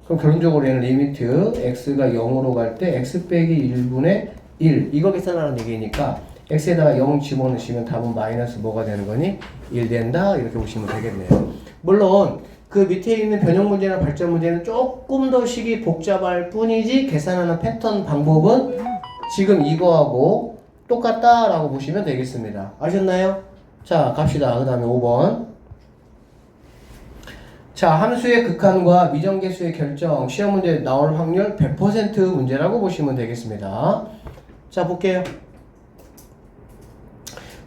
그럼 결론적으로 얘는 리미트 x가 0으로 갈 때 x 빼기 1분의 1 이거 계산하는 얘기니까 x에다가 0 집어넣으시면 답은 마이너스 뭐가 되는 거니? 1 된다. 이렇게 보시면 되겠네요. 물론 그 밑에 있는 변형 문제나 발전 문제는 조금 더 식이 복잡할 뿐이지 계산하는 패턴 방법은 지금 이거하고 똑같다라고 보시면 되겠습니다. 아셨나요? 자, 갑시다. 그 다음에 5번. 자, 함수의 극한과 미정계수의 결정. 시험 문제 나올 확률 100% 문제라고 보시면 되겠습니다. 자, 볼게요.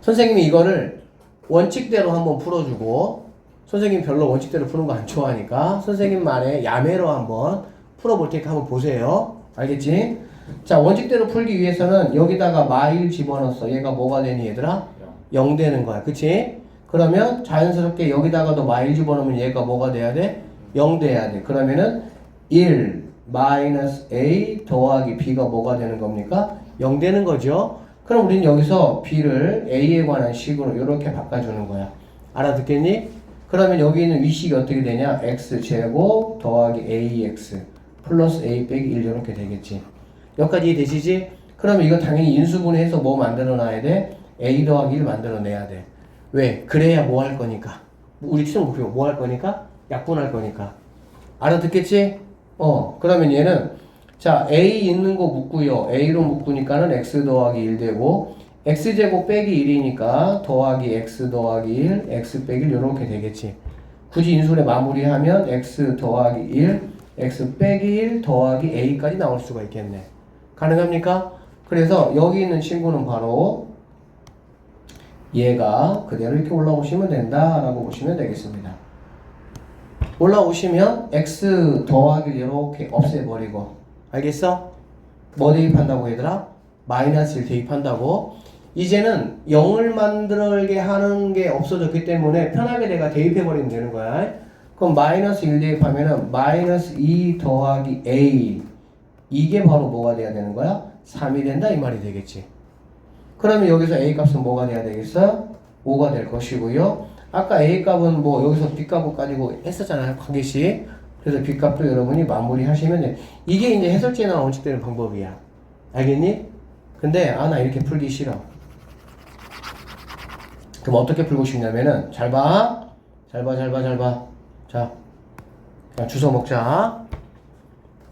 선생님이 이거를 원칙대로 한번 풀어주고, 선생님 별로 원칙대로 푸는 거 안 좋아하니까 선생님만의 야매로 한번 풀어볼 테니까 한번 보세요. 알겠지? 자, 원칙대로 풀기 위해서는 여기다가 마일 집어넣었어. 얘가 뭐가 되니 얘들아? 0 되는 거야. 그치? 그러면 자연스럽게 여기다가도 마일 집어넣으면 얘가 뭐가 돼야 돼? 0 돼야 돼. 그러면은 1 마이너스 a 더하기 b가 뭐가 되는 겁니까? 0 되는 거죠. 그럼 우리는 여기서 b를 a에 관한 식으로 이렇게 바꿔주는 거야. 알아듣겠니? 그러면 여기 있는 위식이 어떻게 되냐? x제곱 더하기 ax 플러스 a 빼기 1 이렇게 되겠지. 여기까지 이해되시지? 그러면 이거 당연히 인수분해해서 뭐 만들어놔야 돼? a 더하기 1 만들어내야 돼. 왜? 그래야 뭐 할 거니까. 우리 최종 목표 뭐 할 거니까? 약분할 거니까. 알아듣겠지? 그러면 얘는 자 a 있는 거 묶고요. a로 묶으니까는 x 더하기 1 되고 x제곱 빼기 1이니까 더하기 x 더하기 1 x 빼기 1 이렇게 되겠지. 굳이 인수분해 마무리하면 x 더하기 1 x 빼기 1 더하기 a까지 나올 수가 있겠네. 가능합니까? 그래서 여기 있는 친구는 바로 얘가 그대로 이렇게 올라오시면 된다라고 보시면 되겠습니다. 올라오시면 x 더하기 이렇게 없애버리고, 알겠어? 뭐 대입한다고 얘들아? 마이너스 1 대입한다고. 이제는 0을 만들게 하는 게 없어졌기 때문에 편하게 내가 대입해버리면 되는 거야. 그럼 마이너스 1 대입하면은 마이너스 2 더하기 a 이게 바로 뭐가 돼야 되는 거야? 3이 된다 이 말이 되겠지. 그러면 여기서 a 값은 뭐가 돼야 되겠어? 5가 될 것이고요. 아까 a 값은 뭐 여기서 b 값을 가지고 했었잖아요. 관계식. 그래서 b 값도 여러분이 마무리 하시면 돼. 이게 이제 해설지에 나온 원칙되는 방법이야. 알겠니? 근데 나 이렇게 풀기 싫어. 그럼 어떻게 풀고 싶냐면은 잘 봐. 자, 그냥 주워 먹자.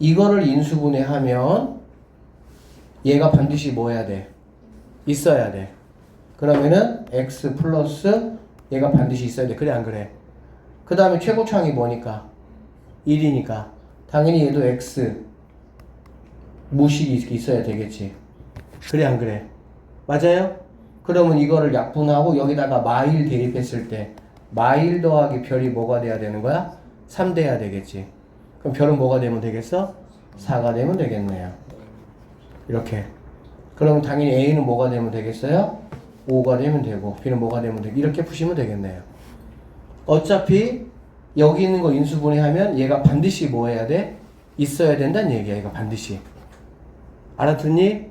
이거를 인수분해하면 얘가 반드시 뭐 해야 돼? 있어야 돼. 그러면은 x 플러스 얘가 반드시 있어야 돼. 그래 안 그래? 그 다음에 최고차항이 뭐니까? 1이니까 당연히 얘도 x 무식이 있어야 되겠지. 그래 안 그래? 맞아요? 그러면 이거를 약분하고 여기다가 마일 대입했을 때 마일 더하기 별이 뭐가 돼야 되는 거야? 3 돼야 되겠지. 그럼 별은 뭐가 되면 되겠어? 4가 되면 되겠네요. 이렇게. 그럼 당연히 A는 뭐가 되면 되겠어요? 5가 되면 되고 B는 뭐가 되면 되고 이렇게 푸시면 되겠네요. 어차피 여기 있는 거 인수분해하면 얘가 반드시 뭐 해야 돼? 있어야 된다는 얘기야. 얘가 반드시. 알아듣니?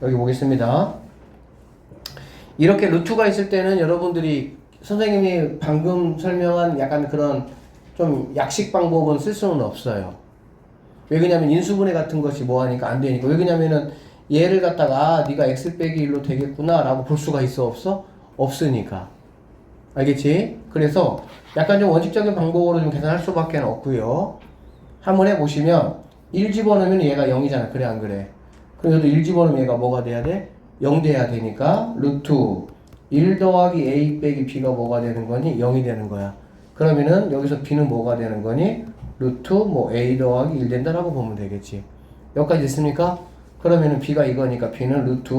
여기 보겠습니다. 이렇게 루트가 있을 때는 여러분들이 선생님이 방금 설명한 약간 그런 좀 약식 방법은 쓸 수는 없어요. 왜 그러냐면 인수분해 같은 것이 뭐하니까 안 되니까. 왜 그러냐면은 얘를 갖다가 네가 x 빼기 1로 되겠구나 라고 볼 수가 있어 없어? 없으니까. 알겠지? 그래서 약간 좀 원칙적인 방법으로 좀 계산할 수밖에 없고요. 한번 해보시면 1 집어넣으면 얘가 0이잖아. 그래 안 그래? 그럼 얘도 1 집어넣으면 얘가 뭐가 돼야 돼? 0 돼야 되니까 루트 1 더하기 a 빼기 b가 뭐가 되는 거니? 0이 되는 거야. 그러면은 여기서 b는 뭐가 되는 거니? 루트 뭐 a 더하기 1 된다라고 보면 되겠지. 여기까지 됐습니까? 그러면은 b가 이거니까 b는 루트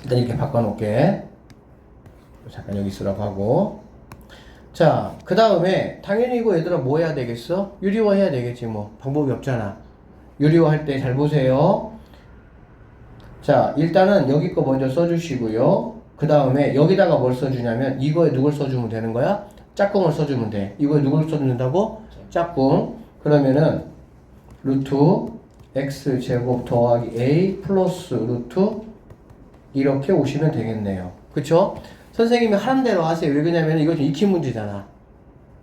일단 이렇게 바꿔놓을게. 잠깐 여기 쓰라고 하고. 자, 그 다음에 당연히 이거 얘들아 뭐 해야 되겠어? 유리화 해야 되겠지 뭐. 방법이 없잖아. 유리화 할 때 잘 보세요. 자, 일단은 여기 거 먼저 써주시고요. 그 다음에 여기다가 뭘 써주냐면 이거에 누굴 써주면 되는 거야? 짝꿍을 써주면 돼. 이거에 누굴 써준다고? 짝꿍. 그러면은 루트 x 제곱 더하기 a 플러스 루트 이렇게 오시면 되겠네요. 그쵸? 선생님이 하는 대로 하세요. 왜 그러냐면 이거 좀 익힌 문제잖아.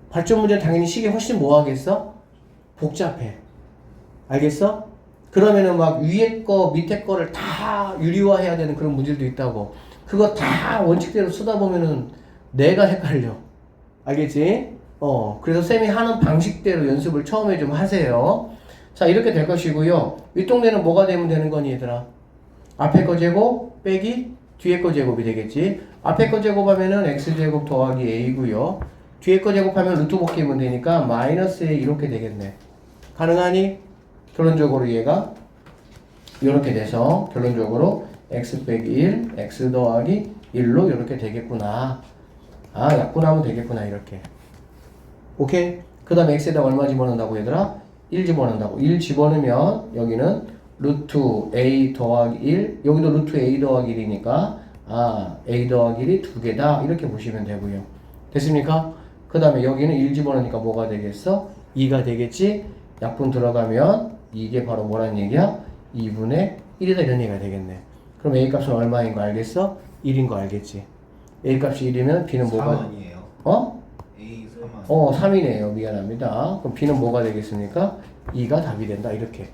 발전 문제는 당연히 식이 훨씬 뭐 하겠어? 복잡해. 알겠어? 그러면은 막 위에 거 밑에 거를 다 유리화해야 되는 그런 문제도 있다고. 그거 다 원칙대로 쓰다 보면은 내가 헷갈려. 알겠지? 그래서 쌤이 하는 방식대로 연습을 처음에 좀 하세요. 자, 이렇게 될 것이고요. 윗동네는 뭐가 되면 되는 거니 얘들아? 앞에 거 제곱 빼기 뒤에 거 제곱이 되겠지. 앞에 거 제곱하면은 x제곱 더하기 a고요. 뒤에 거 제곱하면 루트 복귀면 되니까 마이너스 a 이렇게 되겠네. 가능하니? 결론적으로 얘가 이렇게 돼서 결론적으로 x 빼기 1, x 더하기 1로 이렇게 되겠구나. 아, 약분하면 되겠구나 이렇게. 오케이? 그 다음에 x에다 얼마 집어넣는다고 얘들아? 1 집어넣는다고. 1 집어넣으면 여기는 루트 a 더하기 1, 여기도 루트 a 더하기 1이니까 a 더하기 1이 2개다 이렇게 보시면 되고요. 됐습니까? 그 다음에 여기는 1 집어넣으니까 뭐가 되겠어? 2가 되겠지? 약분 들어가면 이게 바로 뭐란 얘기야? 2분의 1이다 이런 얘기가 되겠네. 그럼 a 값은 얼마인 거 알겠어? 1인 거 알겠지? a 값이 1이면 b는 뭐가? 3 아니에요? A 3 3이네요. 미안합니다. 그럼 b는 뭐가 되겠습니까? 2가 답이 된다 이렇게.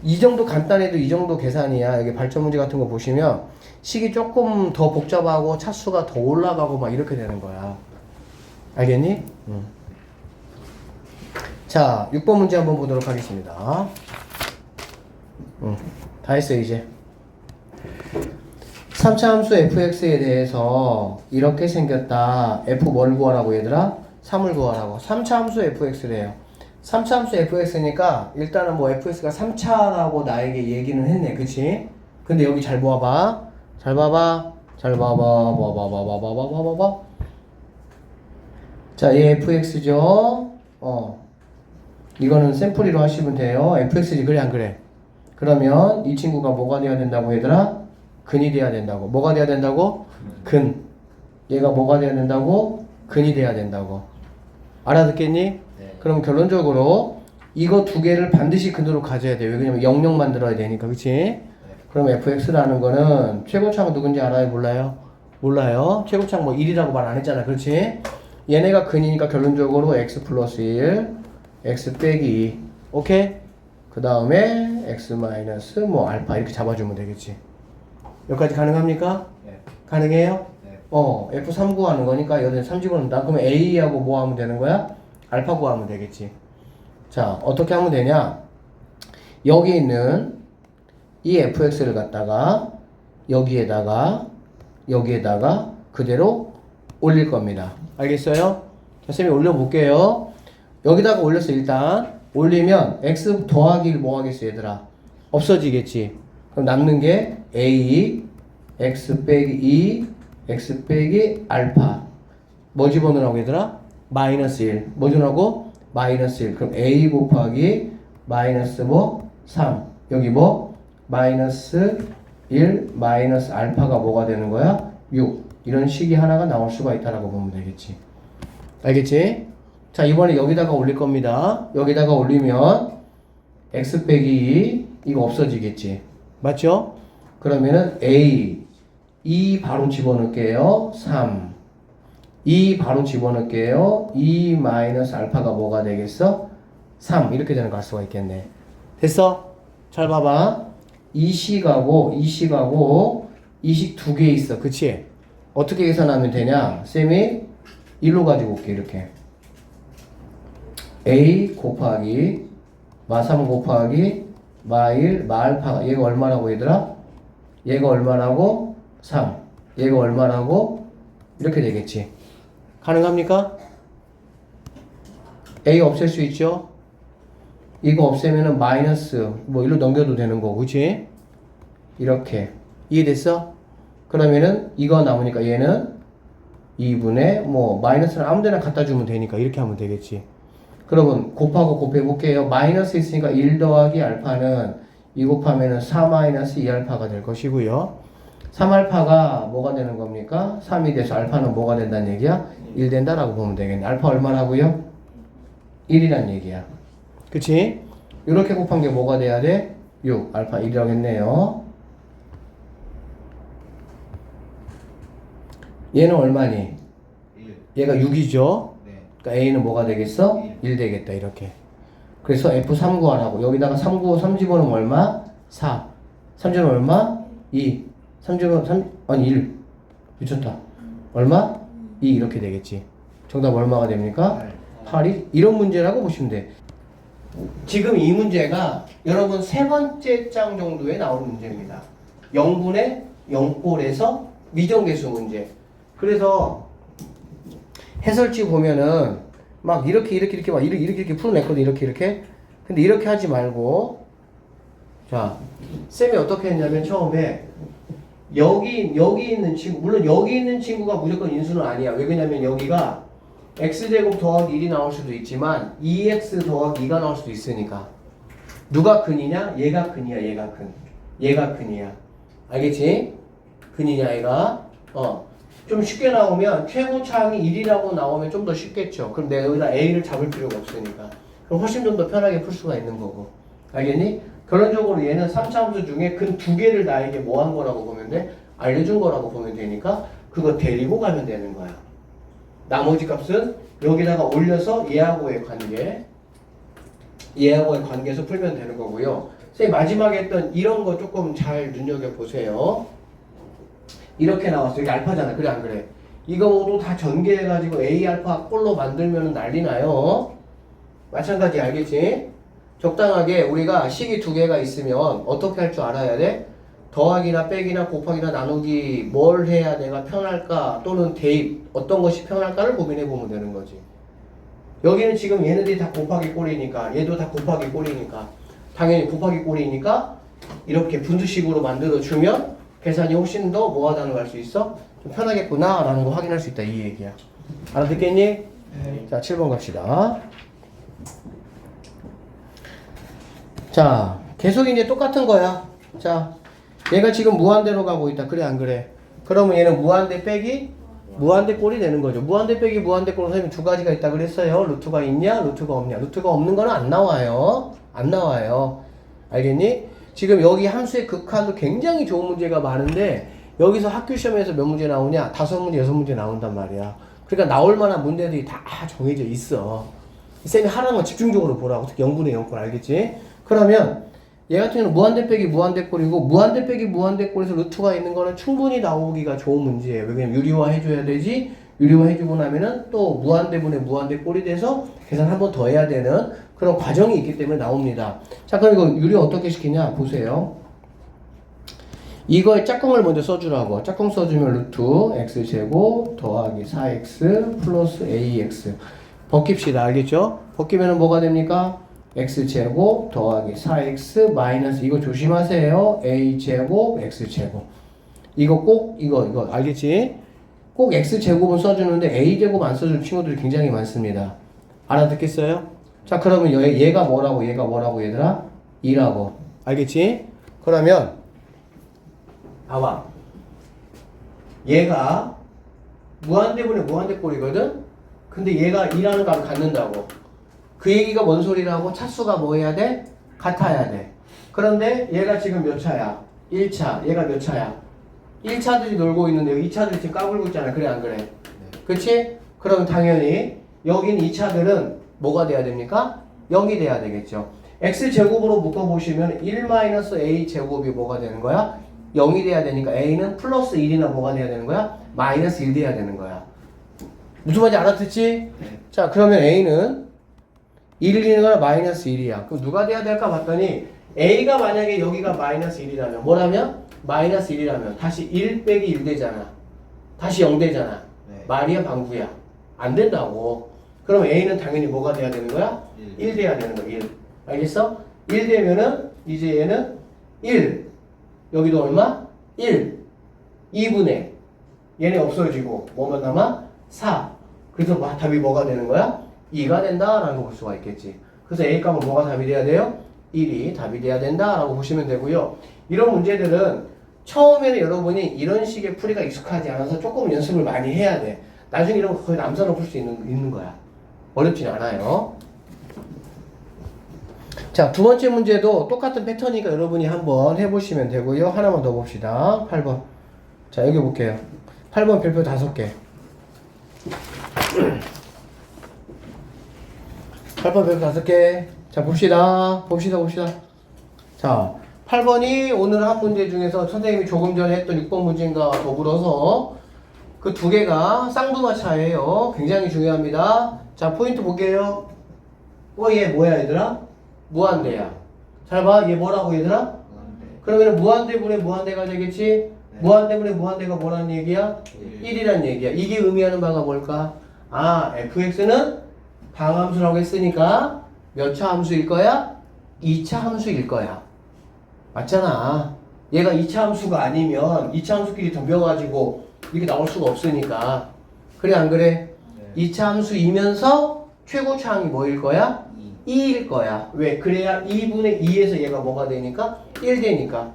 이 정도 간단해도 이 정도 계산이야. 여기 발전 문제 같은 거 보시면 식이 조금 더 복잡하고 차수가 더 올라가고 막 이렇게 되는 거야. 알겠니? 자, 6번 문제 한번 보도록 하겠습니다. 다 했어요 이제. 3차 함수 fx에 대해서 이렇게 생겼다. f 뭘 구하라고 얘들아? 3을 구하라고. 3차 함수 fx래요. 3차 함수 fx니까 일단은 뭐 fx가 3차라고 나에게 얘기는 했네. 그치? 근데 여기 잘 봐봐. 잘 봐봐. 잘 봐봐. 봐봐. 자, 얘 fx죠? 이거는 샘플이로 하시면 돼요. fx지 그래 안 그래? 그러면 이 친구가 뭐가 돼야 된다고 얘들아? 근이 돼야 된다고. 뭐가 돼야 된다고? 근. 얘가 뭐가 돼야 된다고? 근이 돼야 된다고. 알아듣겠니? 네. 그럼 결론적으로 이거 두 개를 반드시 근으로 가져야 돼요. 왜냐면 00 만들어야 되니까. 그치? 네. 그럼 fx라는 거는 최고차가 누군지 알아요? 몰라요? 몰라요. 최고차가 뭐 1이라고 말 안 했잖아. 그렇지? 얘네가 근이니까 결론적으로 x 플러스 1, x 빼기 2. 오케이? 그 다음에 x 마이너스 뭐 알파 이렇게 잡아주면 되겠지. 여기까지 가능합니까? 네. 가능해요? 네. f3 구하는 거니까 여기서 3 집어넣는다. 그러면 a하고 뭐 하면 되는 거야? 알파 구하면 되겠지. 자, 어떻게 하면 되냐? 여기 있는 이 fx를 갖다가 여기에다가 그대로 올릴 겁니다. 알겠어요? 자, 쌤이 올려볼게요. 여기다가 올렸어. 일단 올리면 x 더하기 1 뭐 하겠어 얘들아? 없어지겠지. 그럼 남는 게 a x 빼기 2 x 빼기 알파. 뭐 집어넣으라고 얘들아? 마이너스 1. 뭐 집어넣고? 마이너스 1. 그럼 a 곱하기 마이너스 뭐? 3. 여기 뭐? 마이너스 1 마이너스 알파가 뭐가 되는 거야? 6. 이런 식이 하나가 나올 수가 있다라고 보면 되겠지. 알겠지? 자, 이번에 여기다가 올릴 겁니다. 여기다가 올리면 x 빼기 2 이거 없어지겠지. 맞죠? 그러면은 a 2 바로 집어넣을게요. 3 2 바로 집어넣을게요. 2 마이너스 알파가 뭐가 되겠어? 3 이렇게 되는 거 알 수가 있겠네. 됐어? 잘 봐봐. 이식하고 이식 두 개 있어. 그치? 어떻게 계산하면 되냐? 쌤이 1로 가지고 올게. 이렇게 A 곱하기 마3 곱하기 마1 마알파가 얘가 얼마라고 얘들아? 얘가 얼마라고? 3 얘가 얼마라고? 이렇게 되겠지. 가능합니까? A 없앨 수 있죠? 이거 없애면은 마이너스 뭐 일로 넘겨도 되는 거고, 그치? 이렇게 이해됐어? 그러면은 이거 남으니까 얘는 2분의 뭐 마이너스는 아무데나 갖다 주면 되니까 이렇게 하면 되겠지. 그러면 곱하고 곱해 볼게요. 마이너스 있으니까 1 더하기 알파는 2 곱하면은 4 마이너스 2알파가 될 것이고요. 3알파가 뭐가 되는 겁니까? 3이 돼서 알파는 뭐가 된다는 얘기야? 1 된다라고 보면 되겠네. 알파 얼마라고요? 1이란 얘기야. 그치? 이렇게 곱한 게 뭐가 돼야 돼? 6. 알파 1이라고 했네요. 얘는 얼마니? 1. 얘가 6이죠? 네. 그러니까 A는 뭐가 되겠어? 1 되겠다. 이렇게. 그래서 F3 구하라고. 여기다가 3 구호 3 집어넣으면 얼마? 4. 3 집어넣으면 얼마? 2. 3 집어넣으면 3, 아니 1. 미쳤다. 얼마? 2 이렇게 되겠지. 정답 얼마가 됩니까? 8이 이런 문제라고 보시면 돼. 지금 이 문제가 여러분 세 번째 장 정도에 나오는 문제입니다. 0분의 0꼴에서 미정계수 문제. 그래서 해설지 보면은 막 이렇게 막 이렇게 풀어냈거든. 이렇게. 근데 이렇게 하지 말고, 자, 쌤이 어떻게 했냐면 처음에 여기 있는 친구, 물론 여기 있는 친구가 무조건 인수는 아니야. 왜 그러냐면 여기가 x제곱 더하기 1이 나올 수도 있지만 2x 더하기 2가 나올 수도 있으니까. 누가 근이냐? 얘가 근이야. 얘가 근이야. 알겠지? 근이냐 얘가. 좀 쉽게 나오면 최고차항이 1이라고 나오면 좀 더 쉽겠죠. 그럼 내가 여기다 a를 잡을 필요가 없으니까. 그럼 훨씬 좀 더 편하게 풀 수가 있는 거고. 알겠니? 결론적으로 얘는 3차함수 중에 근 두 개를 나에게 뭐 한 거라고 보면 돼? 알려준 거라고 보면 되니까 그거 데리고 가면 되는 거야. 나머지 값은 여기다가 올려서 얘하고의 관계에서 풀면 되는 거고요. 선생님 마지막에 했던 이런 거 조금 잘 눈여겨보세요. 이렇게 나왔어. 여기 알파잖아. 그래 안 그래? 이거 모두 다 전개해가지고 A 알파 꼴로 만들면 난리 나요. 마찬가지 알겠지? 적당하게 우리가 식이 두 개가 있으면 어떻게 할 줄 알아야 돼? 더하기나 빼기나 곱하기나 나누기 뭘 해야 내가 편할까? 또는 대입 어떤 것이 편할까를 고민해 보면 되는 거지. 여기는 지금 얘네들이 다 곱하기 꼴이니까 얘도 다 곱하기 꼴이니까 당연히 곱하기 꼴이니까 이렇게 분수식으로 만들어 주면 계산이 훨씬 더 뭐하다는 걸 알 수 있어? 좀 편하겠구나 라는 거 확인할 수 있다 이 얘기야. 알아듣겠니? 네. 자 7번 갑시다. 자 계속 이제 똑같은 거야. 자 얘가 지금 무한대로 가고 있다. 그래 안 그래? 그러면 얘는 무한대 빼기 무한대 꼴이 되는 거죠. 무한대 빼기 무한대 꼴은 선생님 두 가지가 있다 그랬어요. 루트가 있냐 루트가 없냐. 루트가 없는 거는 안 나와요. 안 나와요. 알겠니? 지금 여기 함수의 극한도 굉장히 좋은 문제가 많은데 여기서 학교 시험에서 몇 문제 나오냐? 5문제 6문제 나온단 말이야. 그러니까 나올 만한 문제들이 다 정해져 있어. 쌤이 하라는 건 집중적으로 보라고. 특히 0분의 0꼴 알겠지? 그러면 얘 같은 경우는 무한대 빼기 무한대 꼴이고 무한대 빼기 무한대 꼴에서 루트가 있는 거는 충분히 나오기가 좋은 문제예요. 왜냐면 유리화 해줘야 되지. 유리화 해주고 나면은 또 무한대분의 무한대 꼴이 돼서 계산 한 번 더 해야 되는 그런 과정이 있기 때문에 나옵니다. 자 그럼 이거 유리화 어떻게 시키냐 보세요. 이거에 짝꿍을 먼저 써주라고. 짝꿍 써주면 루트 x제곱 더하기 4x 플러스 ax 벗깁시다. 알겠죠? 벗기면은 뭐가 됩니까? x제곱 더하기 4x 마이너스 이거 조심하세요. a제곱 x제곱 이거 꼭 이거 알겠지? 꼭 x제곱은 써주는데 a제곱 안 써주는 친구들이 굉장히 많습니다. 알아듣겠어요? 자 그러면 얘가 뭐라고 얘들아? 2라고 알겠지? 그러면 봐봐 얘가 무한대분의 무한대꼴이거든? 근데 얘가 2라는 값을 갖는다고 그 얘기가 뭔 소리라고? 차수가 뭐 해야 돼? 같아야 돼. 그런데 얘가 지금 몇 차야? 1차. 얘가 몇 차야? 1차들이 놀고 있는데 여기 2차들이 지금 까불고 있잖아. 그래 안 그래? 네. 그치? 그럼 당연히 여긴 2차들은 뭐가 돼야 됩니까? 0이 돼야 되겠죠. x제곱으로 묶어보시면 1-a 제곱이 뭐가 되는 거야? 0이 돼야 되니까 a는 플러스 1이나 뭐가 돼야 되는 거야? 마이너스 1 돼야 되는 거야. 무슨 말인지 알아듣지? 자, 그러면 a는 1이거나 마이너스 1이야. 그럼 누가 돼야 될까 봤더니 a가 만약에 여기가 마이너스 1이라면 뭐라면? 마이너스 1이라면 다시 1 빼기 1 되잖아. 다시 0 되잖아. 네. 말이야 방구야. 안 된다고. 그럼 a는 당연히 뭐가 돼야 되는 거야? 1 돼야 되는 거야. 1. 알겠어? 1 되면은 이제 얘는 1. 여기도 얼마? 1. 2분의 얘네 없어지고 뭐만 남아? 4. 그래서 답이 뭐가 되는 거야? 2가 된다라는 거 볼 수가 있겠지. 그래서 A 값은 뭐가 답이 돼야 돼요? 1이 답이 돼야 된다라고 보시면 되고요. 이런 문제들은 처음에는 여러분이 이런 식의 풀이가 익숙하지 않아서 조금 연습을 많이 해야 돼. 나중에 이런 거 거의 남자로 풀 수 있는 거야. 어렵진 않아요. 자, 두 번째 문제도 똑같은 패턴이니까 여러분이 한번 해보시면 되고요. 하나만 더 봅시다. 8번. 자, 여기 볼게요. 8번 별표 5개. 8번 별표 5개. 자, 봅시다. 자, 8번이 오늘 한 문제 중에서 선생님이 조금 전에 했던 6번 문제인가 더불어서 그 두 개가 쌍두마차예요. 굉장히 중요합니다. 자, 포인트 볼게요. 얘 뭐야, 얘들아? 무한대야. 잘 봐. 얘 뭐라고, 얘들아? 그러면 무한대분의 무한대가 되겠지? 네. 무한대분의 무한대가 뭐라는 얘기야? 1이란 얘기야. 이게 의미하는 바가 뭘까? fx는 방함수라고 했으니까 몇 차 함수일 거야? 2차 함수일 거야. 맞잖아. 얘가 2차 함수가 아니면 2차 함수끼리 덤벼가지고 이렇게 나올 수가 없으니까. 그래, 안 그래? 네. 2차 함수이면서 최고차항이 뭐일 거야? 2일 거야. 왜? 그래야 2분의 2에서 얘가 뭐가 되니까? 1 되니까.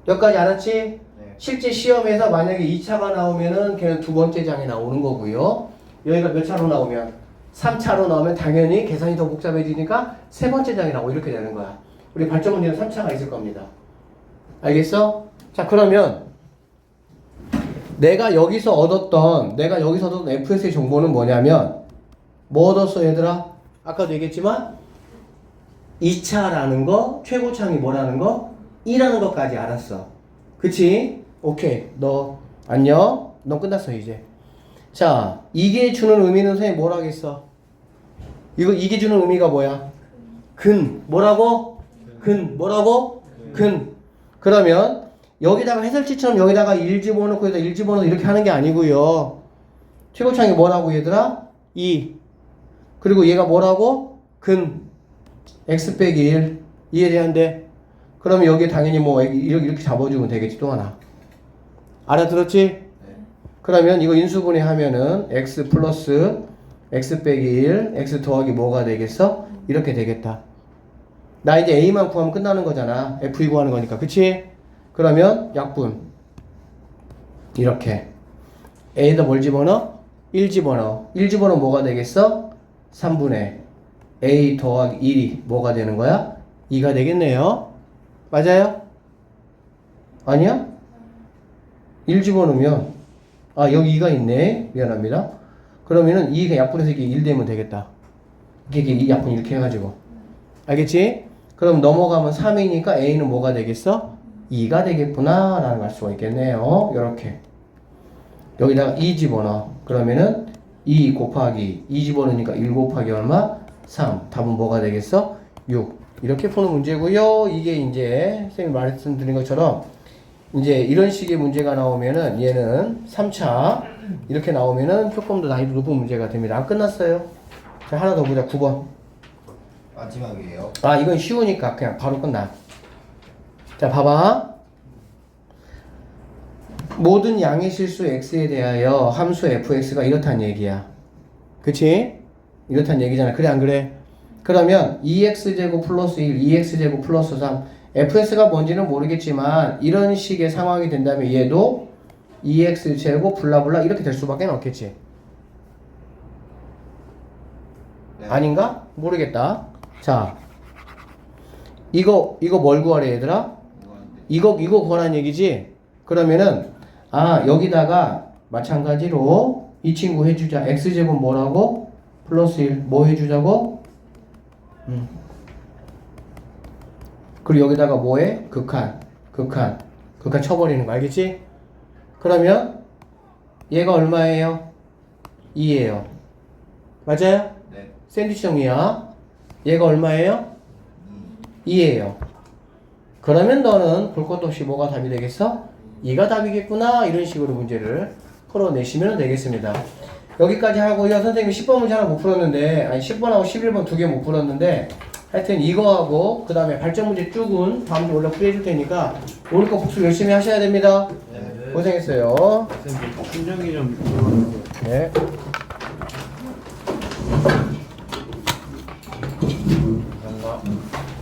여기까지 알았지? 네. 실제 시험에서 만약에 2차가 나오면은 걔는 두 번째 장에 나오는 거고요. 여기가 몇 차로 나오면? 3차로 나오면 당연히 계산이 더 복잡해지니까 세 번째 장에 나오고 이렇게 되는 거야. 우리 발전 문제는 3차가 있을 겁니다. 알겠어? 자, 그러면 내가 여기서 얻었던 fx의 정보는 뭐냐면 뭐 얻었어, 얘들아? 아까도 얘기했지만 2차라는 거, 최고차항이 뭐라는 거? 2라는 것까지 알았어. 그치? 오케이. 너 안녕. 너 끝났어 이제. 자, 이게 주는 의미는 선생님 뭐라 하겠어? 이게 주는 의미가 뭐야? 근. 뭐라고? 근. 뭐라고? 근. 그러면 여기다가 해설지처럼 여기다가 1 집어넣고 여기다 1 집어넣어서 이렇게 하는 게 아니고요. 최고차항이 뭐라고, 얘들아? 2. 그리고 얘가 뭐라고? 근. x 빼기 1. 이해돼안돼? 그러면 여기에 당연히 뭐 이렇게 잡아주면 되겠지. 또 하나. 알아들었지? 네. 그러면 이거 인수분해 하면은 x 플러스 x 빼기 1, x 더하기 뭐가 되겠어? 이렇게 되겠다. 나 이제 a만 구하면 끝나는 거잖아. f 구하는 거니까. 그치? 그러면 약분. 이렇게. a에다 뭘 집어넣어? 1 집어넣어. 1 집어넣으면 뭐가 되겠어? 3분의 a 더하기 1이 뭐가 되는 거야? 2가 되겠네요. 맞아요? 아니야? 1 집어넣으면 여기 2가 있네. 미안합니다. 그러면은 2가 약분해서 이게 1 되면 되겠다. 이게 이 약분 이렇게 해가지고. 알겠지? 그럼 넘어가면 3이니까 a는 뭐가 되겠어? 2가 되겠구나 라는 걸 알 수가 있겠네요. 요렇게. 여기다가 2 집어넣어. 그러면은 2 곱하기 2 집어넣으니까 1 곱하기 얼마? 3. 답은 뭐가 되겠어? 6. 이렇게 푸는 문제고요. 이게 이제 선생님이 말씀드린 것처럼 이제 이런 식의 문제가 나오면은 얘는 3차 이렇게 나오면은 조금 더 난이도 높은 문제가 됩니다. 안 끝났어요. 자, 하나 더 보자. 9번. 마지막이에요. 이건 쉬우니까 그냥 바로 끝나. 자, 봐봐. 모든 양의 실수 x에 대하여 함수 fx가 이렇다는 얘기야. 그치? 이렇다는 얘기잖아. 그래, 안 그래? 그러면 2x제곱 플러스 1, 2x제곱 플러스 3 fx가 뭔지는 모르겠지만 이런 식의 상황이 된다면 얘도 2x제곱 블라블라 이렇게 될 수밖에 없겠지. 네. 아닌가? 모르겠다. 자, 이거 뭘 구하래, 얘들아? 이거 구하라는 얘기지? 그러면은 여기다가 마찬가지로 이 친구 해주자. x제곱 뭐라고? 플러스 1. 뭐 해주자고? 그리고 여기다가 뭐해? 극한 쳐버리는 거 알겠지? 그러면 얘가 얼마예요? 2예요. 맞아요? 네. 샌드위치형이야. 얘가 얼마예요? 2예요. 그러면 너는 볼 것도 없이 뭐가 답이 되겠어? 2가 답이겠구나. 이런 식으로 문제를 풀어내시면 되겠습니다. 여기까지 하고요. 선생님이 10번 문제 하나 못 풀었는데, 아니 10번하고 11번 두 개 못 풀었는데, 하여튼 이거하고 그 다음에 발전 문제 쭉은 다음 주에 올라 풀이해줄 테니까 오늘 거 복습 열심히 하셔야 됩니다. 네. 고생했어요. 선생님 순정이 좀 물어보세요. 네. 감사합니다.